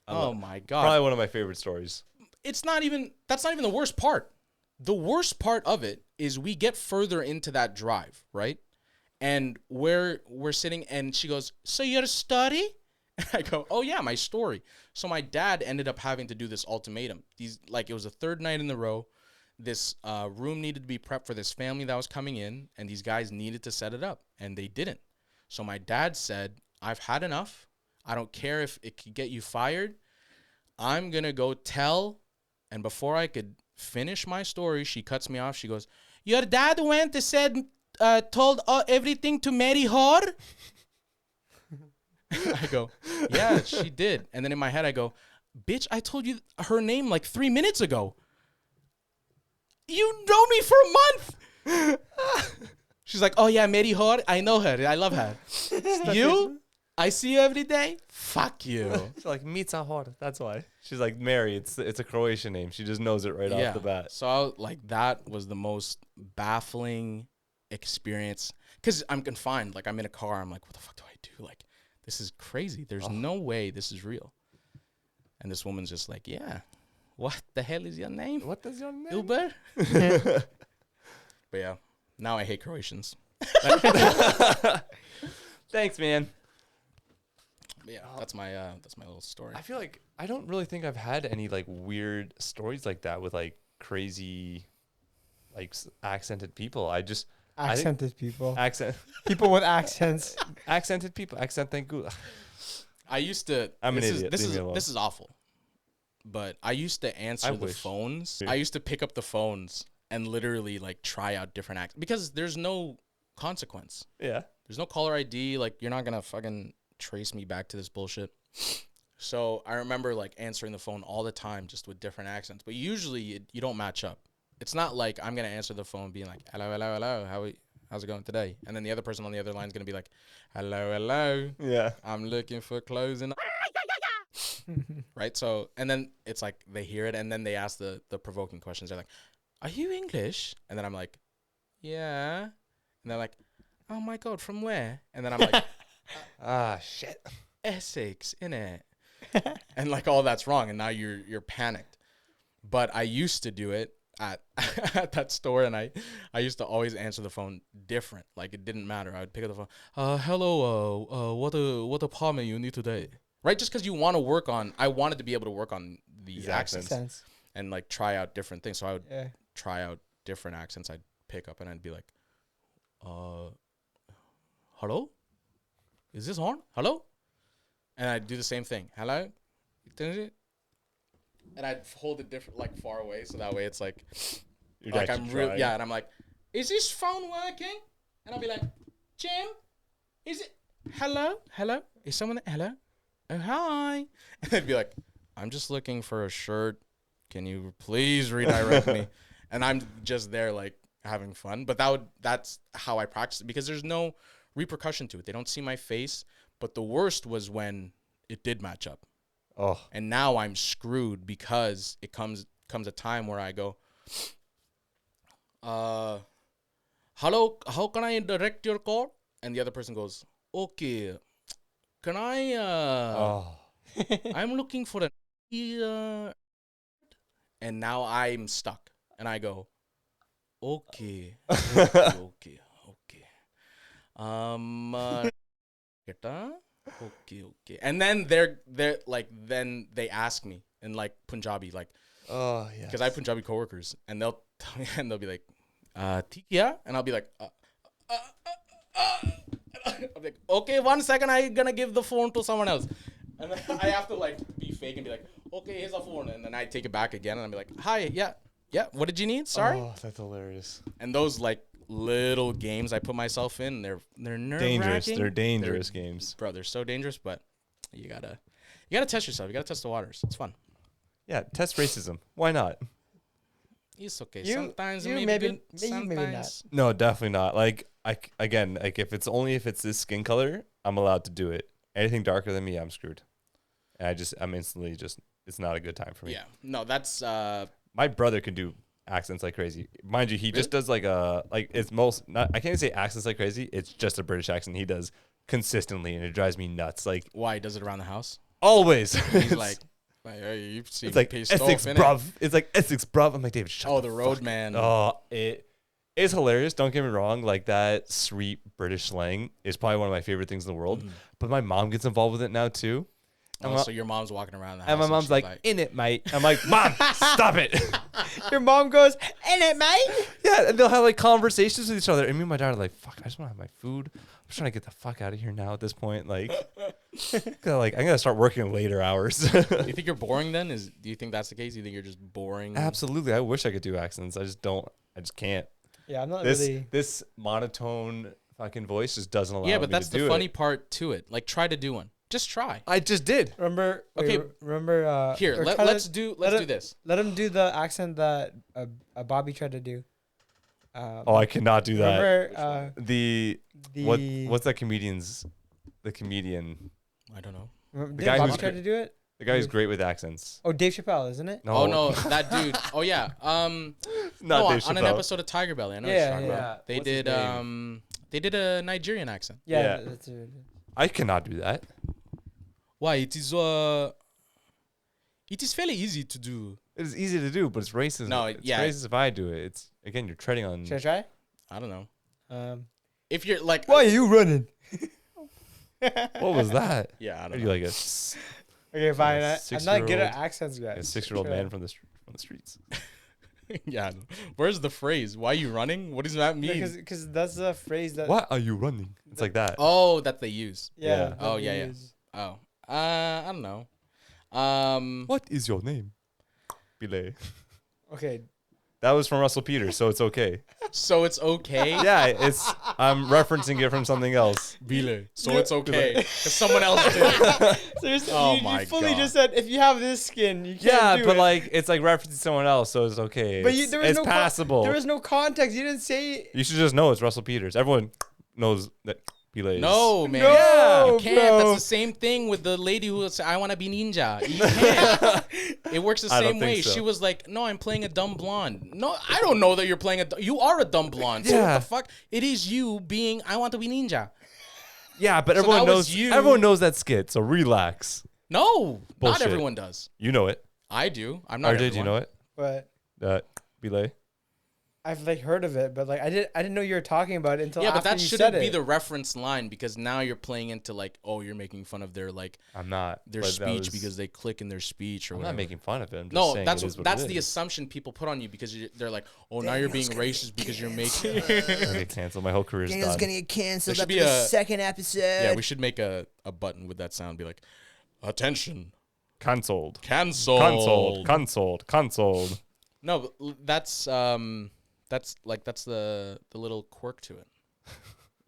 Oh my God. Probably one of my favorite stories. That's not even the worst part. The worst part of it is we get further into that drive, right? And we're sitting and she goes, so your story? And I go, oh yeah, my story. So my dad ended up having to do this ultimatum. It was the third night in the row. This room needed to be prepped for this family that was coming in, and these guys needed to set it up, and they didn't. So my dad said, I've had enough. I don't care if it could get you fired. I'm going to go tell. And before I could finish my story, she cuts me off. She goes, your dad went and said, told everything to Mary Hor? I go, yeah, she did. And then in my head, I go, bitch, I told you her name like 3 minutes ago. You know me for a month. She's like, oh yeah, Mary Hor. I know her. I love her. You? I see you every day. Fuck you. She's like, Mica Hor. That's why. She's like, Mary. It's a Croatian name. She just knows it right off the bat. So that was the most baffling experience. Because I'm confined. Like, I'm in a car. I'm like, what the fuck do I do? Like, this is crazy. There's no way this is real. And this woman's just like, yeah. What the hell is your name? What is your name? Uber? But yeah, now I hate Croatians. Thanks, man. But yeah, that's my little story. I feel like I don't really think I've had any like weird stories like that with like crazy, like accented people. Accented people. Accent People with accents. accented people. Accent good. I used to. I'm an idiot. This is awful. But I used to answer the phones. I used to pick up the phones and literally like try out different accents because there's no consequence. Yeah. There's no caller ID. Like, you're not gonna fucking trace me back to this bullshit. So I remember like answering the phone all the time just with different accents. But usually you don't match up. It's not like I'm gonna answer the phone being like, hello, hello, hello, how's it going today? And then the other person on the other line is gonna be like, hello, hello. Yeah. I'm looking for clothes and right. So, and then it's like they hear it and then they ask the provoking questions. They're like, are you English? And then I'm like, yeah. And they're like, oh my God, from where? And then I'm like, shit. Essex, innit? And like all that's wrong. And now you're panicked. But I used to do it at that store, and I used to always answer the phone different. Like, it didn't matter. I would pick up the phone. Hello, what apartment you need today? Right? Just because you want to work on, I wanted to be able to work on the accents and like try out different things. So I would try out different accents. I'd pick up and I'd be like, hello? Is this on? Hello? And I'd do the same thing. Hello? And I'd hold it different, like far away. So that way it's like, You're like actually I'm real. trying. Yeah. And I'm like, is this phone working? And I'll be like, Jim, is it? Hello? Hello? Is someone there? Hello? Oh, hi. And they'd be like, I'm just looking for a shirt. Can you please redirect me? And I'm just there like having fun. But that's how I practice it because there's no repercussion to it. They don't see my face. But the worst was when it did match up. Oh. And now I'm screwed because it comes a time where I go, hello, how can I direct your call? And the other person goes, okay, can I, I'm looking for an, and now I'm stuck. And I go, okay. Okay. And then they're like, then they ask me in like Punjabi, like, oh yeah, because I have Punjabi coworkers, and they'll tell me, and they'll be like, yeah, and I'll be like, I'm like, okay, 1 second, I'm gonna give the phone to someone else, and then I have to like be fake and be like, okay, here's a phone, and then I take it back again, and I'll be like, hi, yeah, what did you need? Sorry. Oh, that's hilarious. And those like little games I put myself in, they're Dangerous. nerve-wracking. They're dangerous games. Bro, they're so dangerous, but you gotta test yourself. You gotta test the waters. It's fun. Yeah, test racism. Why not? It's okay. Sometimes you maybe maybe not. No, definitely not. Like if it's this skin color, I'm allowed to do it. Anything darker than me, I'm screwed. And I'm instantly just, it's not a good time for me. Yeah. No, that's My brother can do accents like crazy. Mind you, he just does like it's most not. I can't say accents like crazy. It's just a British accent he does consistently, and it drives me nuts. Like Why he does it around the house? always. He's like hey, you've seen it's like pissed Essex, off, innit? bruv. It's like Essex, bruv. I'm like David. Shut Oh, the the fuck road man. Oh, it is hilarious. Don't get me wrong. Like that sweet British slang is probably one of my favorite things in the world. But my mom gets involved with it now too. Oh, so your mom's walking around the house. And my mom's she's like, "In it, mate." I'm like, "Mom, stop it." Your mom goes, "In it, mate." Yeah, and they'll have like conversations with each other. And me and my dad are like, "Fuck, I just want to have my food. I'm just trying to get the fuck out of here now." At this point, like, I'm gonna start working later hours. Do you think you're boring then? Do you think that's the case? Do you think you're just boring? Absolutely, I wish I could do accents. I just don't. I just can't. Yeah, I'm not This really. this monotone fucking voice just doesn't allow. Yeah, me but that's to do the funny it. part to it. Like, try to do one. Just try. I just did. Remember? Okay. Remember? Here, or let's do this. Let him do the accent that Bobby tried to do. Oh, I cannot do that. Remember? The The what's that comedian's? The comedian, I don't know. Did guy Bobby who's try to do it? the guy who's great with accents. Oh, Dave Chappelle, isn't it? No, Oh no, that dude. Oh yeah. not No, Dave on an Chappelle. episode of Tiger Belly. I know what Yeah, you're talking yeah. about. They What's his did name? they did a Nigerian accent. Yeah, Yeah. that's it. I cannot do that. Why? It is fairly easy to do. It is easy to do, but it's racist. No, it's yeah. racist if I do it. It's again, you're treading on. Should I try? I don't know. If If you're like why are you running? What was that? Yeah, I Are don't you know. like Okay, fine. a I'm not good at 6-year-old accents, guys. a 6-year-old Try. man from the streets? Yeah. Where's the phrase? Why are you running? What does that mean? Because that's a phrase that. Why are you running? It's like that. Oh, that they use. Yeah. Yeah. that Oh, we yeah, yeah. use. Oh. I don't know. What is your name? Belay. Okay. That was from Russell Peters, so it's okay. So it's okay. Yeah, I'm referencing it from something else. Bile. So it's okay. Because someone else did. Seriously, Oh you my fully God. just said if you have this skin, you can't Yeah, do but it. like it's like referencing someone else, so it's okay. But It's, there was it's no passable. there was no context. You didn't say. You should just know it's Russell Peters. Everyone knows that Belay is. No, man. No, You can't. bro. That's the same thing with the lady who was, I want to be ninja. You can't. It works the I don't same think way. so. She was like, no, I'm playing a dumb blonde. No, I don't know that you're playing you are a dumb blonde. So Yeah. what the fuck? It is you being, I want to be ninja. Yeah, but So everyone that was knows. you. Everyone knows that skit. So relax. No, Bullshit. not everyone does. You know it. I do. I'm not Or did you everyone. know it? But Belay. I've like heard of it, but like I didn't know you were talking about it until Yeah, but after that you shouldn't said be it. the reference line because now you're playing into like, oh, you're making fun of their like I'm not. their but that speech was- because they click in their speech or I'm whatever. not making fun of it. I'm just No, saying that's it is what that's it the is. assumption people put on you because they're like, oh, now you're being racist because you're making. I'm gonna get canceled. My whole career's done. get canceled There should be a second episode. Yeah, we should make a button with that sound. Be like, attention, Cancelled. cancelled, Cancelled. No, but that's the little quirk to it.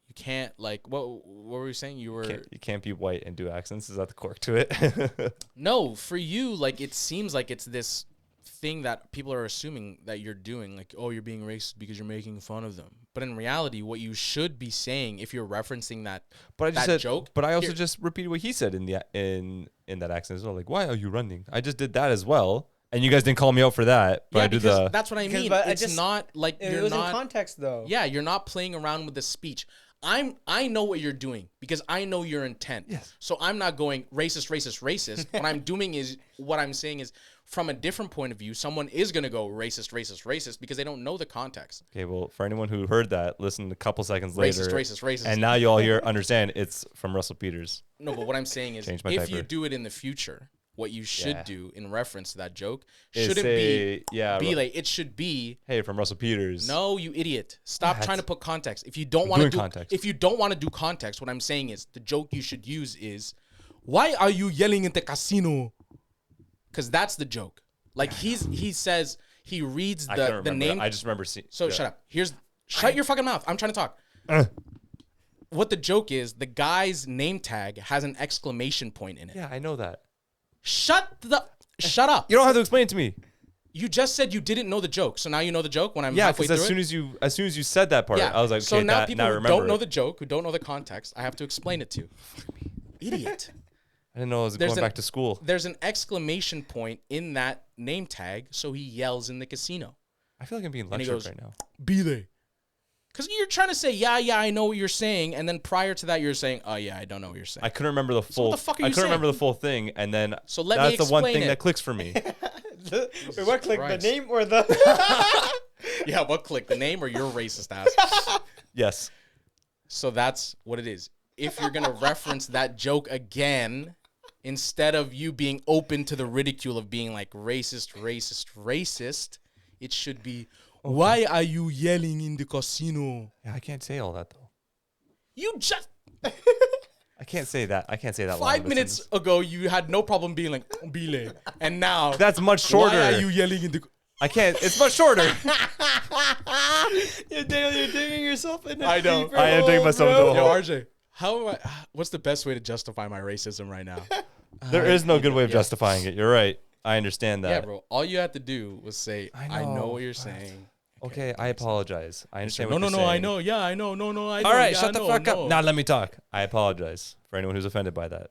You can't like what were we saying? You were You can't be white and do accents. Is that the quirk to it? no for you. Like it seems like it's this thing that people are assuming that you're doing. Like, oh, you're being racist because you're making fun of them. But in reality, what you should be saying if you're referencing that But I just that said joke. But I also Here. just repeated what he said in that accent as well. Like, why are you running? I just did that as well, and you guys didn't call me out for that. But Yeah, I do because the. that's what I Because- mean. but I It's just- not like It you're was not. in context though. Yeah, you're not playing around with the speech. I know what you're doing because I know your intent. Yes. So I'm not going racist. What I'm doing is what I'm saying is from a different point of view, someone is gonna go racist because they don't know the context. Okay, well, for anyone who heard that, listen a couple seconds later. Racist. And now you all here understand it's from Russell Peters. No, but what I'm saying is Change my if you diaper. do it in the future, what you should Yeah. do in reference to that joke Is shouldn't say, yeah, be like it should be. hey, from Russell Peters. No, you idiot. Stop What? trying to put context. If you don't I'm want to doing do context. if you don't want to do context, what I'm saying is the joke you should use is why are you yelling at the casino? Cuz that's the joke. Like he says he reads I can't the remember. name. I just remember seeing. So shut up. Shut your fucking mouth. I'm trying to talk. What the joke is, the guy's name tag has an exclamation point in it. Yeah, I know that. Shut up. You don't have to explain it to me. You just said you didn't know the joke. So now you know the joke when I'm Yeah, halfway because through as soon as you said that part, I was like, okay, so now that, people now I who remember. don't know it. the joke, who don't know the context, I have to explain it to. Idiot. I didn't know I was There's going an- back to school. There's an exclamation point in that name tag, so he yells in the casino. I feel like I'm being And he lectured goes, right now. Be they. Because you're trying to say, yeah, I know what you're saying. And then prior to that, you're saying, oh, yeah, I don't know what you're saying. I couldn't remember the full. what the fuck are I you couldn't remember saying? the full thing, and then So let me that's the one explain thing it. that clicks for me. Wait, what click? The Christ. name or the? Yeah, what click? The name or your racist ass? Yes. So that's what it is. If you're going to reference that joke again, instead of you being open to the ridicule of being like racist, it should be, why are you yelling in the casino? Yeah, I can't say all that though. You just, I can't say that. I can't say that. 5 minutes ago, you had no problem being like, Bile. And now, That's much shorter. why are you yelling in the... I can't. It's much shorter. You're digging yourself in. I know. deeper I am digging hole, myself bro. into a Yo, hole. RJ, how am I, what's the best way to justify my racism right now? There is no good way of Yeah. justifying it. You're right. I understand that. Yeah, bro. All you had to do was say, I know what you're saying. Okay, I apologize. I understand No, what no, you're no, saying. I know. Yeah, I know. No, no, I know. All right, yeah, shut the no, fuck no. up. Now let me talk. I apologize for anyone who's offended by that.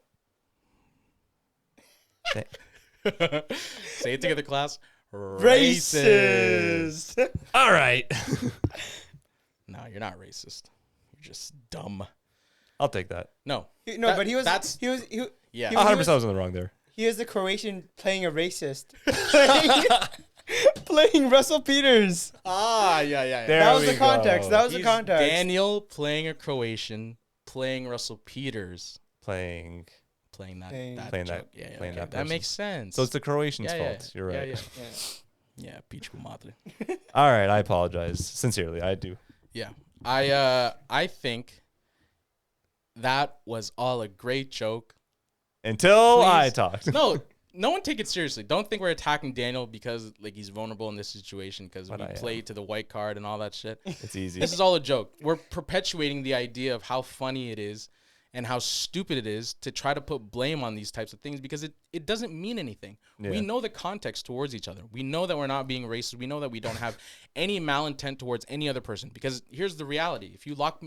Say it together, class. Racist. All right. No, you're not racist. You're just dumb. I'll take that. No. No, That- but he was. that's- He was. Yeah. He 100% I was in the wrong there. He was the Croatian playing a racist. playing Russell Peters. Yeah. There That was we the context. go. That was the He's context. Daniel playing a Croatian, playing Russell Peters, Playing. playing that Playing joke. that- Yeah, playing okay. that That person. makes sense. So it's the Croatians' Yeah, yeah, fault. You're right. Yeah. Yeah, peach madre. All right, I apologize. Sincerely, I do. Yeah. I think that was all a great joke. Until I Please. talked. No one take it seriously. Don't think we're attacking Daniel because like he's vulnerable in this situation because we But I am. played to the white card and all that shit. It's easy. This is all a joke. We're perpetuating the idea of how funny it is and how stupid it is to try to put blame on these types of things because it doesn't mean anything. Yeah. We know the context towards each other. We know that we're not being racist. We know that we don't have any malintent towards any other person because here's the reality. If you lock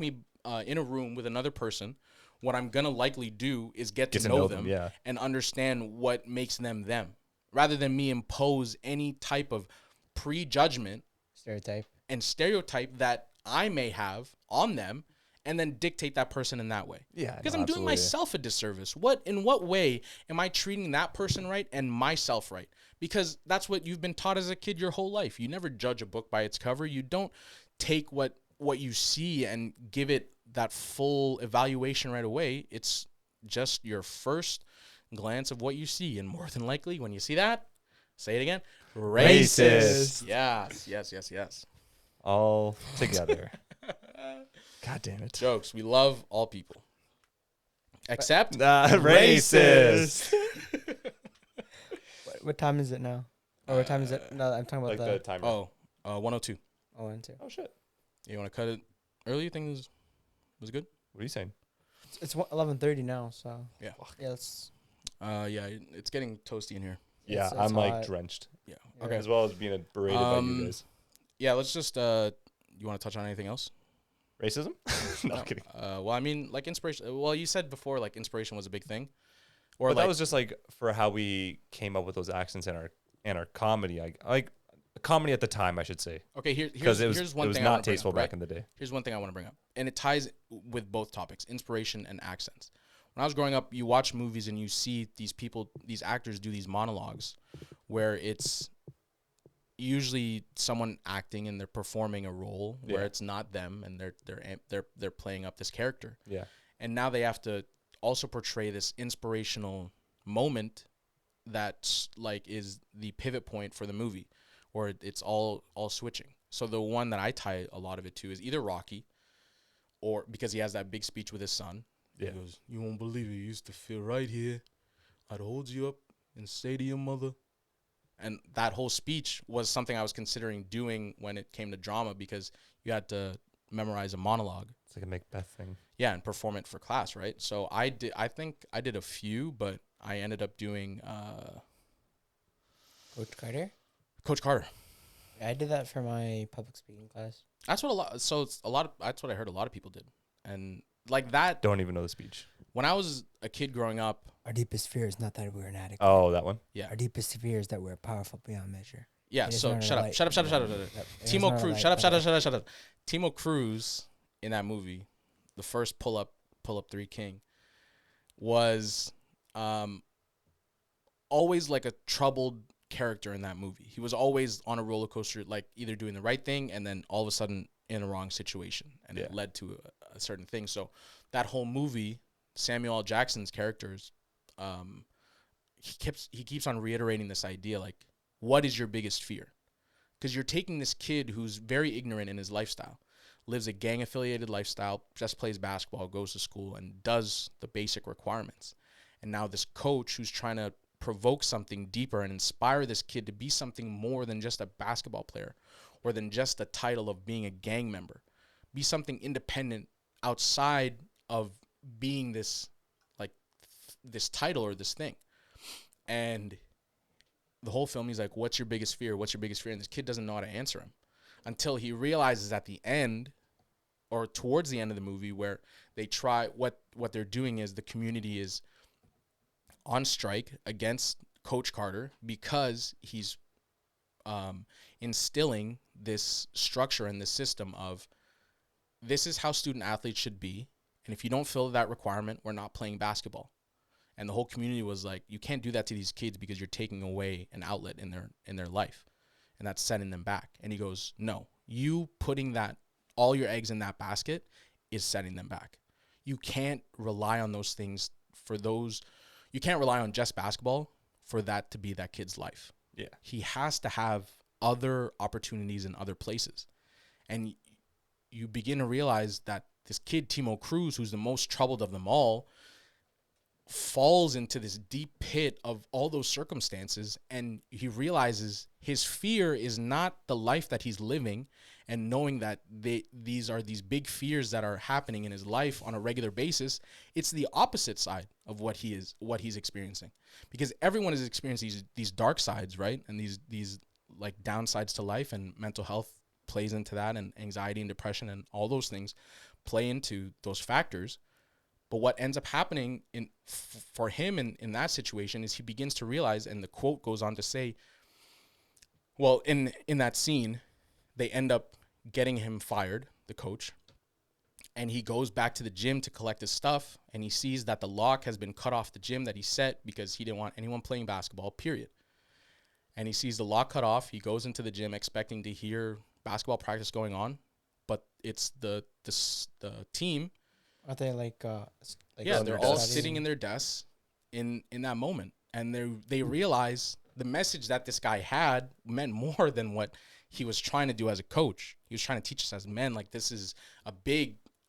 me in a room with another person, what I'm going to likely do is get to know them yeah. and understand what makes them them rather than me impose any type of prejudgment Stereotype. and stereotype that I may have on them and then dictate that person in that way. Yeah, Because no, I'm doing absolutely. myself a disservice. In what way am I treating that person right and myself right? Because that's what you've been taught as a kid your whole life. You never judge a book by its cover. You don't take what you see and give it that full evaluation right away. It's just your first glance of what you see. And more than likely, when you see that, say it again, Racist. Yes. All together. God damn it. Jokes. We love all people. Except Racist. What time is it now? Or what time is it? No, I'm talking about Like the timer. 102. Oh, and two. Oh shit. You want to cut it early? You think this was good? What are you saying? It's 11:30 now, so Yeah. yeah. Let's. Yeah, it's getting toasty in here. Yeah, It's I'm like hot. drenched. Yeah. Yeah. Okay. As well as being berated by you guys. Yeah, let's just you want to touch on anything else? Racism? No, I'm kidding. Well, I mean, like inspiration. Well, you said before like inspiration was a big thing. Or But like that was just like for how we came up with those accents in our comedy. Like comedy at the time, I should say, okay, because here's one it was thing I not wanna bring tasteful up, back right? in the day. Here's one thing I want to bring up, and it ties with both topics, inspiration and accents. When I was growing up, you watch movies and you see these people, these actors do these monologues where it's usually someone acting and they're performing a role where Yeah. it's not them and they're playing up this character. Yeah. And now they have to also portray this inspirational moment that's like is the pivot point for the movie, or it's all switching. So the one that I tie a lot of it to is either Rocky, or because he has that big speech with his son. Yeah. He goes, "You won't believe it. You used to feel right here. I'd hold you up and say to your mother." And that whole speech was something I was considering doing when it came to drama because you had to memorize a monologue. It's like a Macbeth thing. Yeah, and perform it for class, right? So I think I did a few, but I ended up doing Coach Carter. Coach Carter. I did that for my public speaking class. That's what that's what I heard a lot of people did. And like that, Don't even know the speech. when I was a kid growing up, Our deepest fear is not that we're an addict. Oh, that one. yeah. Our deepest fear is that we're powerful beyond measure. Yeah, It is so not a shut up. light. Shut up. Shut up. Shut up. Shut up. Yep, it is Timo not a Cruz. light, Shut up. by Shut the up. way. Shut up. Shut up. Timo Cruz in that movie, the first pull up 3 king, was always like a troubled character in that movie. He was always on a roller coaster, like either doing the right thing and then all of a sudden in a wrong situation, and it led to a certain thing. So that whole movie, Samuel L. Jackson's characters, he keeps on reiterating this idea, like, what is your biggest fear? Because you're taking this kid who's very ignorant in his lifestyle, lives a gang affiliated lifestyle, just plays basketball, goes to school, and does the basic requirements. And now this coach who's trying to provoke something deeper and inspire this kid to be something more than just a basketball player or than just the title of being a gang member, be something independent outside of being this, like, this title or this thing. And the whole film, he's like, what's your biggest fear? What's your biggest fear? And this kid doesn't know how to answer him until he realizes at the end or towards the end of the movie where they try, what they're doing is the community is on strike against Coach Carter because he's instilling this structure and this system of, this is how student athletes should be. And if you don't fill that requirement, we're not playing basketball. And the whole community was like, you can't do that to these kids because you're taking away an outlet in their life. And that's setting them back. And he goes, no, you putting that, all your eggs in that basket is setting them back. You can't rely on those things you can't rely on just basketball for that to be that kid's life. Yeah. He has to have other opportunities in other places. And you begin to realize that this kid, Timo Cruz, who's the most troubled of them all, falls into this deep pit of all those circumstances, and he realizes his fear is not the life that he's living and knowing that these are these big fears that are happening in his life on a regular basis. It's the opposite side of what he's experiencing, because everyone is experiencing these dark sides, right? And these like downsides to life, and mental health plays into that, and anxiety and depression and all those things play into those factors. But what ends up happening for him in that situation is he begins to realize, and the quote goes on to say, well, in that scene, they end up getting him fired, the coach, and he goes back to the gym to collect his stuff, and he sees that the lock has been cut off the gym that he set because he didn't want anyone playing basketball, period. And he sees the lock cut off. He goes into the gym expecting to hear basketball practice going on, but it's the team. Aren't they like Yeah, they're all studying? sitting in their desks in that moment, and they realize the message that this guy had meant more than what he was trying to do as a coach. He was trying to teach us as men, like, this is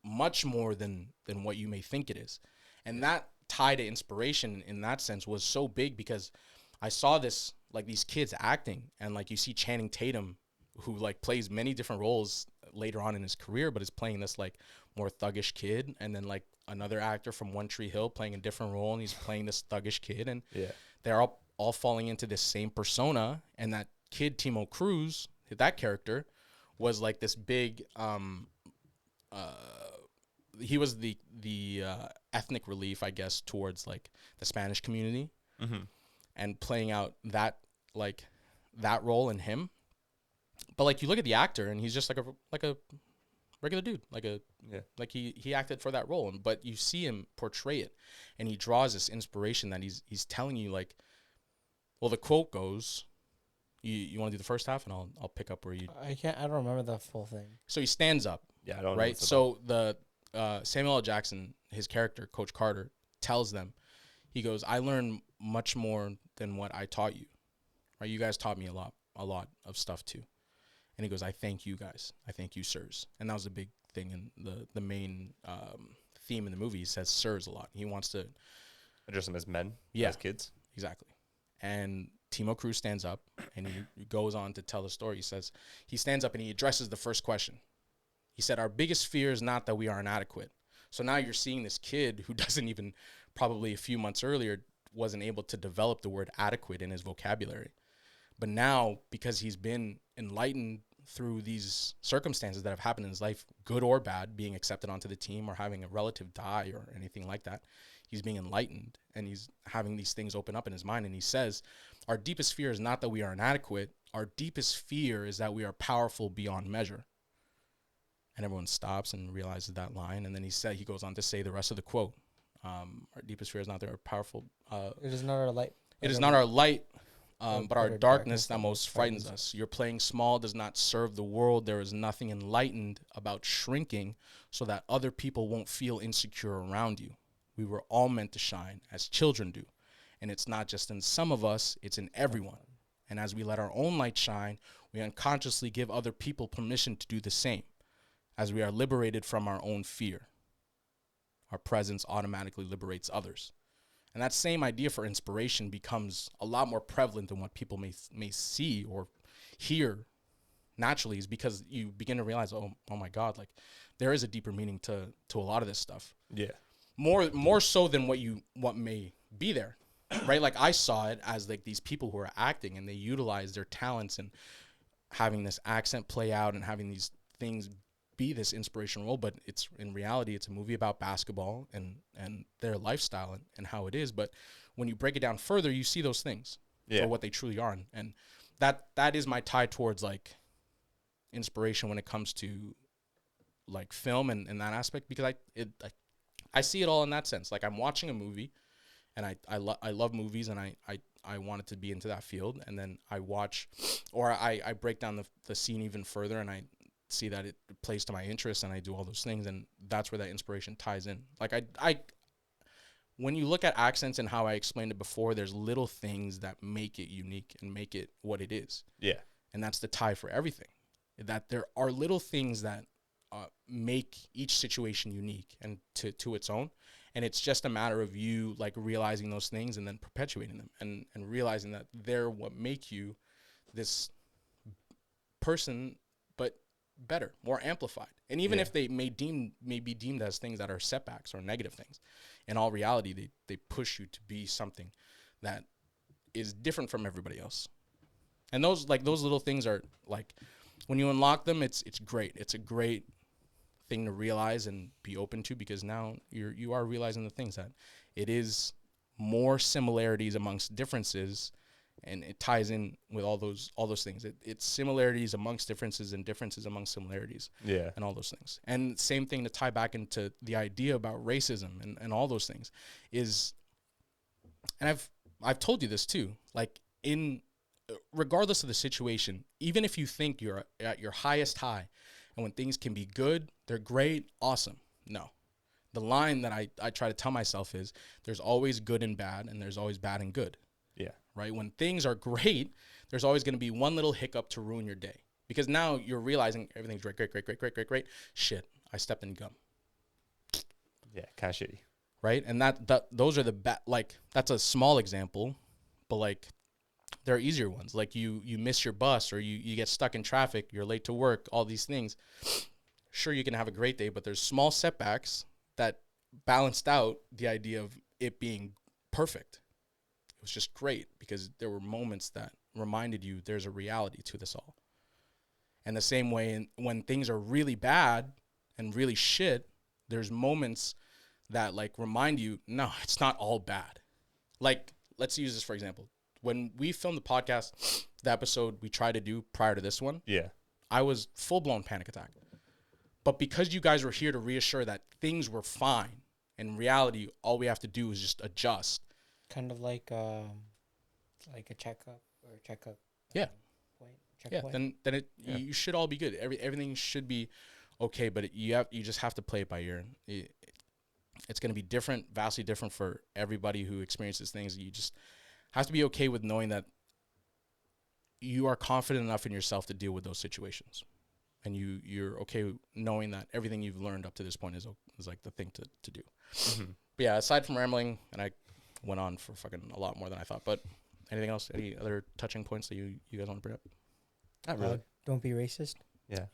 much more than what you may think it is. And that tie to inspiration in that sense was so big, because I saw this, like, these kids acting, and like you see Channing Tatum, who like plays many different roles later on in his career, but is playing this like more thuggish kid, and then like another actor from One Tree Hill playing a different role, and he's playing this thuggish kid, and they're all falling into this same persona. And that kid, Timo Cruz, that character, was like this big he was the ethnic relief, I guess, towards like the Spanish community, and playing out that role in him. But like, you look at the actor, and he's just like a regular dude, like he acted for that role, but you see him portray it, and he draws this inspiration that he's telling you, like, well, the quote goes, you want to do the first half, and I'll pick up where you. I don't remember the full thing. So he stands up. Yeah, I don't know. Right. So the Samuel L. Jackson, his character, Coach Carter, tells them, he goes, I learned much more than what I taught you. Right. You guys taught me a lot of stuff too. And he goes, I thank you guys. I thank you, sirs. And that was a big thing in the main theme in the movie. He says sirs a lot. He wants to address them as men, as kids. Exactly. And Timo Cruz stands up, and he goes on to tell the story. He stands up and he addresses the first question. He said, our biggest fear is not that we are inadequate. So now you're seeing this kid who doesn't even, probably a few months earlier, wasn't able to develop the word adequate in his vocabulary. But now, because he's been enlightened through these circumstances that have happened in his life, good or bad, being accepted onto the team or having a relative die or anything like that, he's being enlightened, and he's having these things open up in his mind. And he says, our deepest fear is not that we are inadequate. our deepest fear is that we are powerful beyond measure. And everyone stops and realizes that line. And then he goes on to say the rest of the quote. Our deepest fear is not that we're powerful. It is not our light. It is not our light, but but our our darkness that most frightens us. Your playing small does not serve the world. There is nothing enlightened about shrinking so that other people won't feel insecure around you. We were all meant to shine, as children do. And it's not just in some of us, it's in everyone. And as we let our own light shine, we unconsciously give other people permission to do the same. As we are liberated from our own fear, our presence automatically liberates others. And that same idea for inspiration becomes a lot more prevalent than what people may see or hear naturally, is because you begin to realize, oh my God, like there is a deeper meaning to a lot of this stuff. Yeah. More so than what may be there, right? Like I saw it as like these people who are acting and they utilize their talents and having this accent play out and having these things be this inspirational role, but it's in reality, it's a movie about basketball and their lifestyle and how it is. But when you break it down further, you see those things for what they truly are. And that is my tie towards like inspiration when it comes to like film and that aspect, because I see it all in that sense. Like I'm watching a movie and I love movies and I wanted to be into that field. And then I watch, or I break down the scene even further and I see that it plays to my interests and I do all those things. And that's where that inspiration ties in. Like when you look at accents and how I explained it before, there's little things that make it unique and make it what it is. Yeah. And that's the tie for everything. That there are little things that make each situation unique and to its own. And it's just a matter of you like realizing those things and then perpetuating them and realizing that they're what make you this person, but better, more amplified. And even if they may be deemed as things that are setbacks or negative things, in all reality, they push you to be something that is different from everybody else. And those little things are like, when you unlock them, it's great. It's a great thing to realize and be open to, because now you are realizing the things that it is more similarities amongst differences. And it ties in with all those things. It's similarities amongst differences and differences amongst similarities. Yeah. And all those things. And same thing to tie back into the idea about racism and all those things is, and I've told you this too, like regardless of the situation, even if you think you're at your highest high and when things can be good, they're great, awesome. No. The line that I try to tell myself is there's always good and bad and there's always bad and good. Yeah. Right? When things are great, there's always going to be one little hiccup to ruin your day. Because now you're realizing everything's great. Shit, I stepped in gum. Yeah, kind of shitty. Right? And those are that's a small example, but like there are easier ones. Like you miss your bus or you get stuck in traffic, you're late to work, all these things. Sure, you can have a great day, but there's small setbacks that balanced out the idea of it being perfect. It was just great because there were moments that reminded you there's a reality to this all. And the same way when things are really bad and really shit, there's moments that like remind you, no, it's not all bad. Like, let's use this for example. When we filmed the podcast, the episode we tried to do prior to this one, I was full-blown panic attack. But because you guys were here to reassure that things were fine, in reality, all we have to do is just adjust. Kind of like a checkup or checkup. Yeah. Point. Then you should all be good. Everything should be okay, but you just have to play it by ear. It's going to be different, vastly different for everybody who experiences things. You just have to be okay with knowing that you are confident enough in yourself to deal with those situations. And you're okay knowing that everything you've learned up to this point is like the thing to do. Mm-hmm. But yeah, aside from rambling, and I went on for fucking a lot more than I thought, but anything else? Any other touching points that you guys want to bring up? Not really. Don't be racist. Yeah.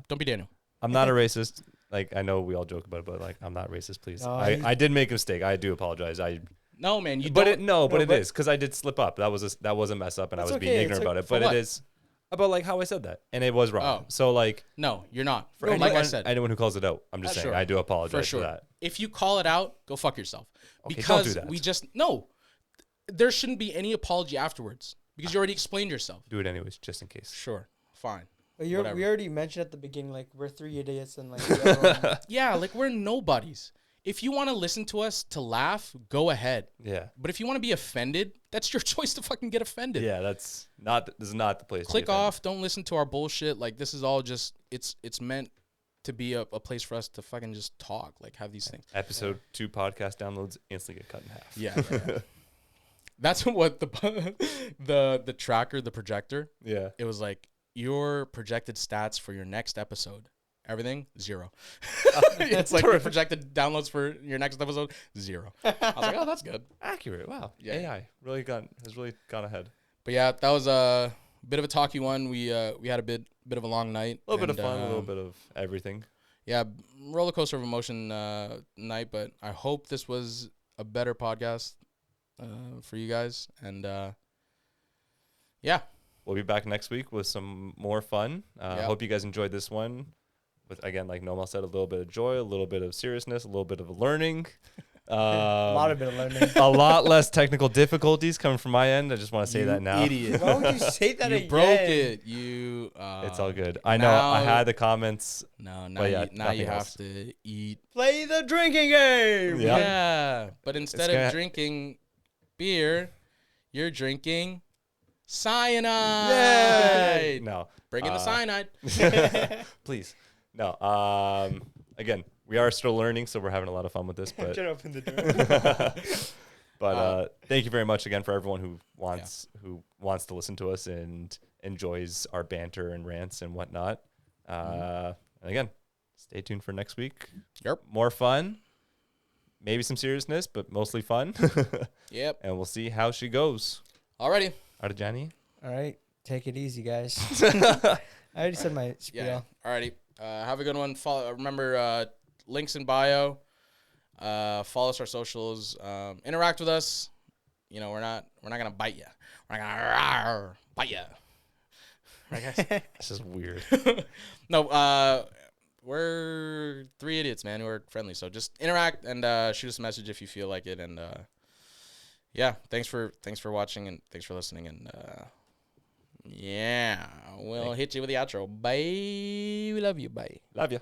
Don't be Daniel. I'm not a racist. Like, I know we all joke about it, but like, I'm not racist, please. No, I did make a mistake. I do apologize. No, man, you but don't. It is because I did slip up. That was a mess up, and I was being ignorant about it. But it is about like how I said that, and it was wrong. Oh. So like, no, you're not. For anyone, like I said, anyone who calls it out, I'm just saying I do apologize for that. If you call it out, go fuck yourself. Okay, because don't do that. there shouldn't be any apology afterwards. because you already explained yourself. Do it anyways, just in case. Sure, fine. But Whatever. we already mentioned at the beginning, like, we're 3 idiots and, like, the other one- Yeah, like we're nobodies. If you want to listen to us to laugh, go ahead. Yeah. But if you want to be offended, that's your choice to fucking get offended. Yeah, this is not the place. Click to be offended. off. Don't listen to our bullshit. Like, this is all just, it's meant to be a place for us to fucking just talk, like have these things. Episode 2 podcast downloads instantly get cut in half. Yeah. That's what the tracker, the projector, Yeah. it was like, your projected stats for your next episode, everything 0. It's like your projected downloads for your next episode 0. I was like, oh, that's good. Accurate. Wow. Yeah. AI has really gone ahead. But yeah, that was a bit of a talky one. We had a bit of a long night, A little bit of fun, a little bit of everything. Yeah, roller coaster of emotion night. But I hope this was a better podcast for you guys. And yeah. We'll be back next week with some more fun. I hope you guys enjoyed this one. With, again, like Noemel said, a little bit of joy, a little bit of seriousness, a little bit of learning. a lot of bit of learning. A lot less technical difficulties coming from my end. I just want to say that now. Idiot. Why would you say that You again? broke it. You. It's all good. I know. I had the comments. No, now But yeah, now you nothing have else. to eat. Play the drinking game. Yeah. Yeah, but instead gonna- of drinking beer, you're drinking cyanide. No. Bring in the cyanide. Please. No. Again, we are still learning, so we're having a lot of fun with this. But Trying to open the door. thank you very much again for everyone who wants to listen to us and enjoys our banter and rants and whatnot. And again, stay tuned for next week. Yep. More fun, maybe some seriousness, but mostly fun. Yep. And we'll see how she goes. Alrighty. Artejani? All right. Take it easy, guys. I already said my spiel. Yeah. Alrighty. Have a good one. Follow. Remember, links in bio. Follow us our socials. Interact with us. You know, we're not gonna bite you. We're not gonna bite you. Right, guys? This is weird. No. We're 3 idiots, man. We're friendly. So just interact and shoot us a message if you feel like it. And yeah, thanks for watching and thanks for listening. And yeah, we'll hit you with the outro. Bye. We love you. Bye. Love you.